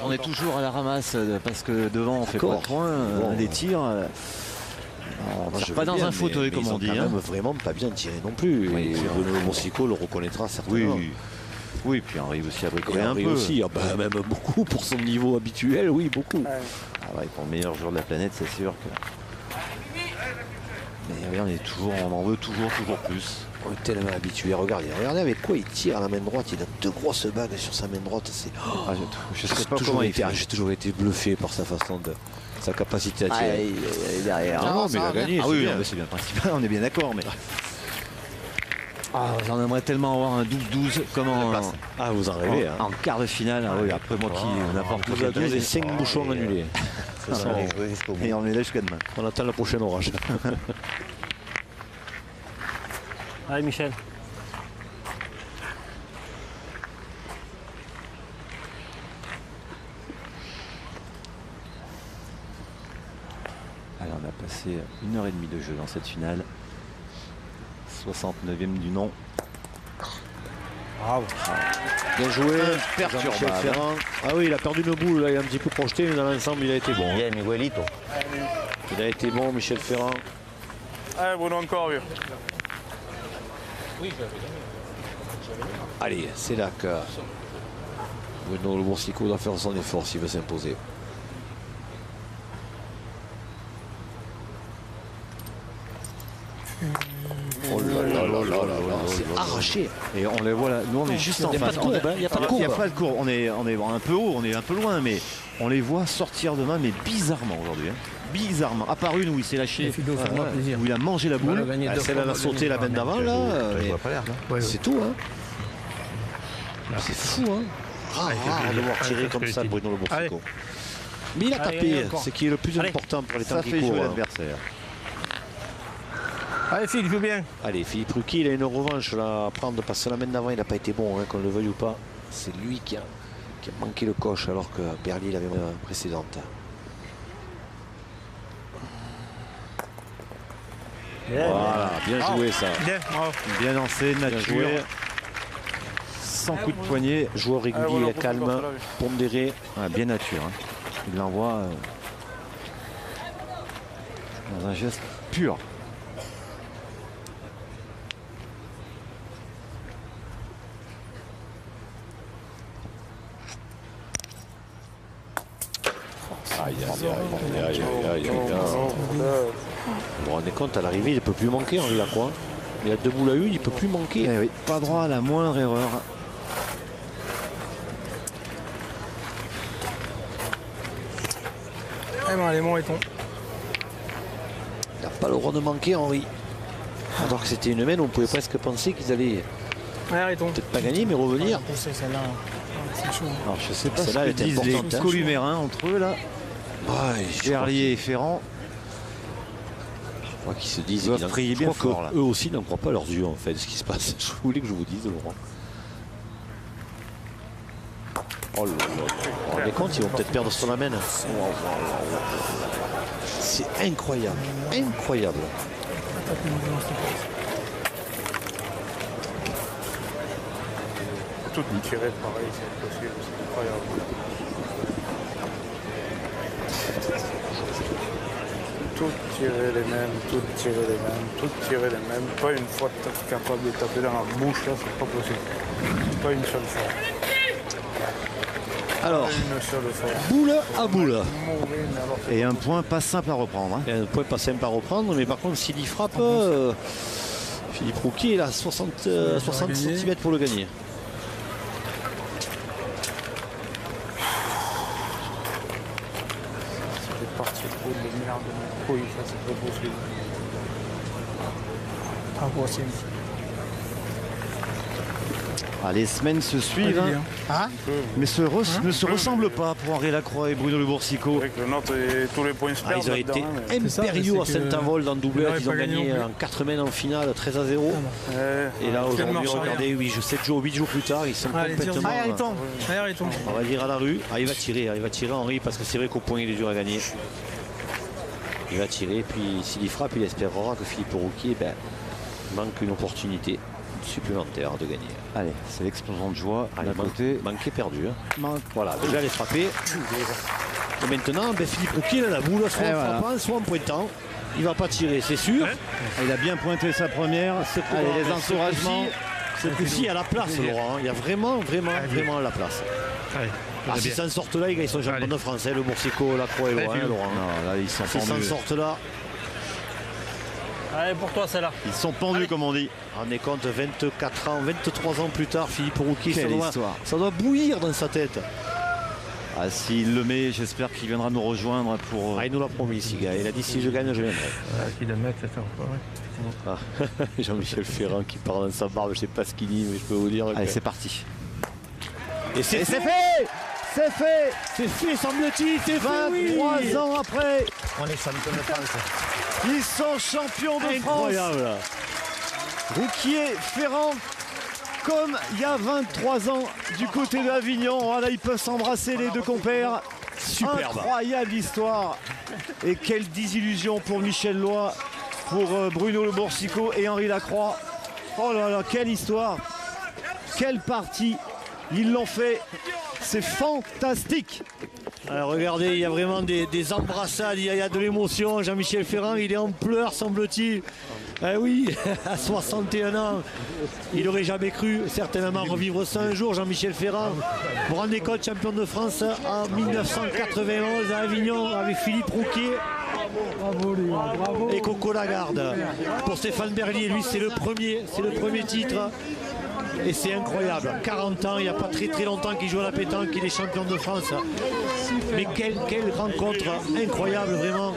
on est toujours à la ramasse, parce que devant on fait pas de points, des tirs. On ne tire pas dans un fauteuil, comme on dit. Ils ont quand même vraiment pas bien tiré non plus. Oui, et Bruno Boursicot le reconnaîtra certainement. Oui, puis Henri aussi a bricolé un peu. Aussi, même beaucoup pour son niveau habituel, oui, beaucoup. Ah ouais, pour le meilleur joueur de la planète, c'est sûr que. Mais oui, on en veut toujours plus. On est tellement habitué. Regardez avec quoi il tire à la main droite. Il a 2 grosses bagues sur sa main droite. Je sais pas comment il fait. J'ai toujours été bluffé par sa façon de. Sa capacité à tirer. Il est derrière. Non, mais il a gagné. Oui, c'est bien principal, on est bien d'accord. Mais... j'en aimerais tellement avoir un 12-12 comme vous en rêvez. En quart de finale. Après moi qui n'importe quoi. 12 et 5 bouchons annulés. Et on est là jusqu'à demain. On attend le prochain orage. Allez, Michel. Alors on a passé 1h30 de jeu dans cette finale. 69e du nom. Bravo. Bien joué. Perturbable. Ah oui, il a perdu une boule, là, il a un petit peu projeté, mais dans l'ensemble il a été bon. Bien, Miguelito. Il a été bon, Michel Ferrand. Allez, Bruno, encore vieux. Allez, c'est là que Bruno Boursicot doit faire son effort s'il veut s'imposer. Oh là là, c'est arraché. Et on les voit là, nous on est juste en face. Il n'y a pas de courbe. Il n'y a pas de courbe. On est un peu haut, on est un peu loin, mais on les voit sortir de main, mais bizarrement aujourd'hui. Bizarrement. À part une où il s'est lâché, où il a mangé la boule. Celle-là a sauté la benne d'avant, là. C'est tout, hein. C'est fou, hein. Rare de voir tirer comme ça, Bruno Boursicot. Mais il a tapé, c'est qui est le plus important pour les temps qui courent. Ça fait jouer l'adversaire. Allez, Phil, joue bien. Allez, Philippe Rouquier, il a une revanche là, à prendre parce que la main d'avant, il n'a pas été bon, qu'on le veuille ou pas. C'est lui qui a manqué le coche alors que Berlier l'avait précédente. Voilà, bien joué ça. Bien lancé, nature. Sans coup de poignet. Joueur régulier, calme, pondéré. Bien nature. Il l'envoie dans un geste pur. Vous vous rendez compte, à l'arrivée, il ne peut plus manquer, Henri Lacroix. Il a 2 boules à 1, il ne peut plus manquer. Oui, pas droit à la moindre erreur. Les Moretons. Il n'a pas le droit de manquer, Henri. Alors que c'était une main, on pouvait presque penser qu'ils allaient peut-être pas gagner, mais revenir. Alors je sais pas ce que disent les columérins entre eux là. Berlier et Ferrand. Je crois qu'ils se disent qu'ils doivent prier bien fort là. Eux aussi n'en croient pas leurs yeux en fait, ce qui se passe. Je voulais que je vous dise, Laurent. Oh là là. Vous vous rendez compte, ils vont peut-être perdre sur la main. C'est incroyable. Incroyable. Tout tiré pareil, c'est possible, c'est incroyable. Tout tirer les mêmes, tout tirer les mêmes, tout tirer les mêmes. Pas une fois capable de taper dans la bouche, là, c'est pas possible. Pas une seule fois. Alors, une seule fois. Boule à boule. Et un point pas simple à reprendre. Et un point pas simple à reprendre, mais par contre, s'il y frappe, Philippe Rouquier, il a 60 cm pour le gagner. Parti trop de merde de mes couilles, ça c'est pas possible. Pas possible. Les semaines se suivent, mais ne se ressemblent pas pour Henri Lacroix et Bruno Le Boursicot. Avec le nôtre et tous les points se perdent. Ils ont été impériaux à Saint-Avold en doubleur. Ils ont gagné en 4 mains en finale, 13-0. Et là aujourd'hui, regardez, 8 jours plus tard, ils sont complètement. On va dire à la rue. Il va tirer Henri, parce que c'est vrai qu'au point il est dur à gagner. Il va tirer, puis s'il y frappe, il espérera que Philippe Rouquier manque une opportunité supplémentaire de gagner. Allez, c'est l'explosion de joie. Allez, D'un côté, manqué perdu. Voilà, déjà les frapper. Et maintenant, Philippe Rouquier, il a la boule, soit en frappant, soit en pointant. Il va pas tirer, c'est sûr. Il a bien pointé sa première. Allez, les encouragements. Ce coup-ci, il y a la place, Laurent. Il y a vraiment la place. S'ils s'en sortent là, ils sont champions de France. Le Boursico, la Croix et Laurent. Non, là, ils sont S'ils s'en pendus. sortent là, Allez, pour toi, celle-là. Ils sont pendus, comme on dit. on est compte 24 ans, 23 ans plus tard, Philippe Rouquier, Quelle histoire. ça doit bouillir dans sa tête. Ah, s'il le met, j'espère qu'il viendra nous rejoindre pour. Ah, il nous l'a promis ici, gars. Il a dit si je gagne, je viendrai. Qui le met, c'est ça. Jean-Michel Ferrand qui parle dans sa barbe, je sais pas ce qu'il dit, mais je peux vous dire. Allez, que... c'est parti. Et c'est fait. C'est fait. C'est fait, semble-t-il, c'est 23 fait, oui. ans après, On est champion de France. ils sont champions de Incroyable. France. Rouquier, Ferrand, comme il y a 23 ans du côté d'Avignon. Voilà, ils peuvent s'embrasser les deux compères. Superbe. Incroyable histoire. Et quelle désillusion pour Michel Loy, pour Bruno Le Boursico et Henri Lacroix. Oh là là, quelle histoire. Quelle partie. Ils l'ont fait. C'est fantastique. Alors regardez, il y a vraiment des embrassades, il y a de l'émotion. Jean-Michel Ferrand, il est en pleurs, semble-t-il. Eh oui, à 61 ans, il n'aurait jamais cru certainement revivre ça un jour, Jean-Michel Ferrand. Vous vous rendez compte, champion de France en 1991 à Avignon avec Philippe Rouquier et Coco Lagarde. Pour Stéphane Berlier, lui, c'est le premier titre. Et c'est incroyable. 40 ans, il n'y a pas très longtemps qu'il joue à la pétanque, qu'il est champion de France. Mais quelle rencontre incroyable, vraiment.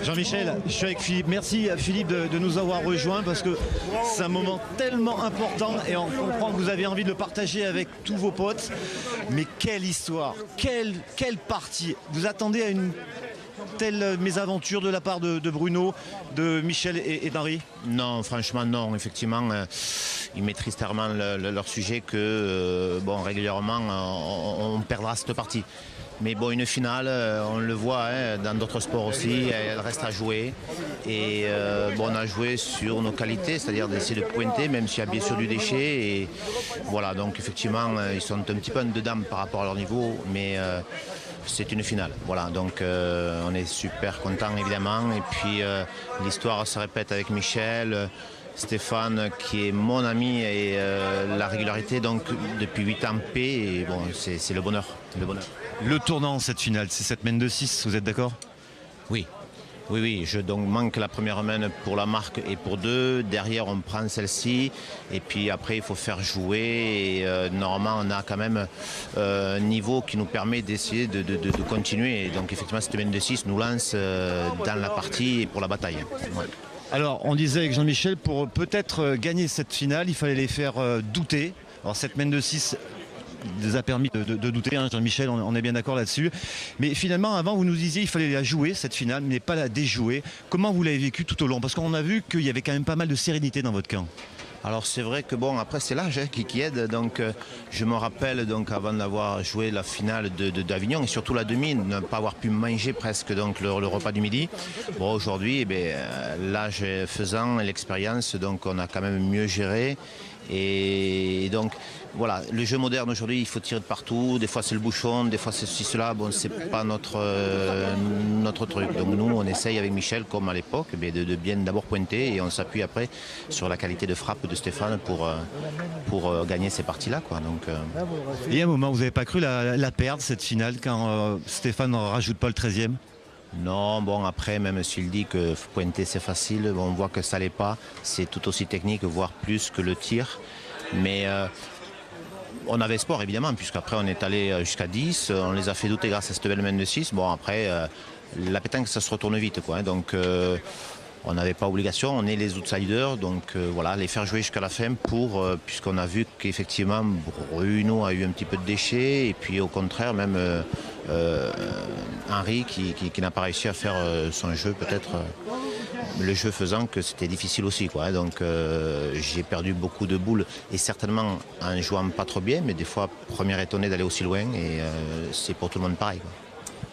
Jean-Michel, je suis avec Philippe. Merci à Philippe de nous avoir rejoints parce que c'est un moment tellement important et on comprend que vous avez envie de le partager avec tous vos potes. Mais quelle histoire, quelle partie. Vous attendez à une telle mésaventure de la part de Bruno, de Michel et d'Henri? Non, franchement, non. Effectivement, ils maîtrisent tellement leur sujet que, bon, régulièrement, on perdra cette partie. Mais bon, une finale, on le voit dans d'autres sports aussi, elle reste à jouer. Et bon, on a joué sur nos qualités, c'est-à-dire d'essayer de pointer, même s'il y a bien sûr du déchet. Et voilà, donc effectivement, ils sont un petit peu en dedans par rapport à leur niveau, mais c'est une finale. Voilà, donc on est super contents évidemment. Et puis l'histoire se répète avec Michel. Stéphane qui est mon ami et la régularité donc depuis 8 ans paix et bon c'est le bonheur, Le tournant, cette finale, c'est cette main de 6, vous êtes d'accord? Oui, je donc manque la première main pour la marque et pour 2. Derrière, on prend celle-ci. Et puis après, il faut faire jouer. Et normalement, on a quand même un niveau qui nous permet d'essayer de continuer. Et donc, effectivement, cette main de 6 nous lance dans la partie et pour la bataille. Ouais. Alors, on disait avec Jean-Michel, pour peut-être gagner cette finale, il fallait les faire douter. Alors, cette main de 6 les a permis de douter, hein, Jean-Michel, on est bien d'accord là-dessus. Mais finalement, avant, vous nous disiez qu'il fallait la jouer, cette finale, mais pas la déjouer. Comment vous l'avez vécu tout au long? Parce qu'on a vu qu'il y avait quand même pas mal de sérénité dans votre camp. Alors c'est vrai que bon, après c'est l'âge qui aide. Donc je me rappelle donc avant d'avoir joué la finale d'Avignon et surtout la demi, ne pas avoir pu manger presque donc le repas du midi. Bon aujourd'hui, l'âge faisant, l'expérience, donc on a quand même mieux géré. Et donc voilà, le jeu moderne aujourd'hui, il faut tirer de partout. Des fois c'est le bouchon, des fois c'est ceci, cela. Bon, c'est pas notre truc. Donc nous, on essaye avec Michel, comme à l'époque, de bien d'abord pointer et on s'appuie après sur la qualité de frappe de Stéphane pour gagner ces parties-là, quoi. Donc, Et à un moment, vous n'avez pas cru la perdre, cette finale, quand Stéphane ne rajoute pas le 13e? Non, bon après, même s'il dit que pointer c'est facile, on voit que ça l'est pas. C'est tout aussi technique, voire plus que le tir. Mais on avait espoir évidemment, puisqu'après on est allé jusqu'à 10, on les a fait douter grâce à cette belle main de 6. Bon après, la pétanque ça se retourne vite, quoi. Donc on n'avait pas obligation, on est les outsiders, donc voilà, les faire jouer jusqu'à la fin puisqu'on a vu qu'effectivement Bruno a eu un petit peu de déchets et puis au contraire même Henri qui n'a pas réussi à faire son jeu, peut-être le jeu faisant que c'était difficile aussi, quoi. Donc j'ai perdu beaucoup de boules et certainement en jouant pas trop bien, mais des fois première étonné d'aller aussi loin et c'est pour tout le monde pareil, quoi.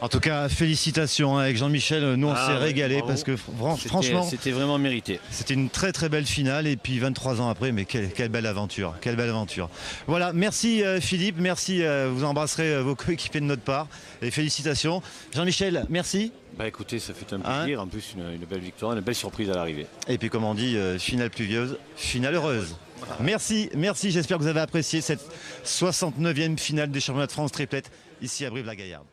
En tout cas, félicitations avec Jean-Michel. Nous, on s'est régalé bravo. parce que franchement, c'était vraiment mérité. c'était une très très belle finale. Et puis 23 ans après, mais quelle belle aventure. Quelle belle aventure. Voilà, merci Philippe, merci. Vous embrasserez vos coéquipiers de notre part. Et félicitations. Jean-Michel, merci. Bah écoutez, ça fait un plaisir. En plus, une belle victoire, une belle surprise à l'arrivée. Et puis comme on dit, finale pluvieuse, finale heureuse. Merci, j'espère que vous avez apprécié cette 69e finale des championnats de France triplette ici à Brive-la-Gaillarde.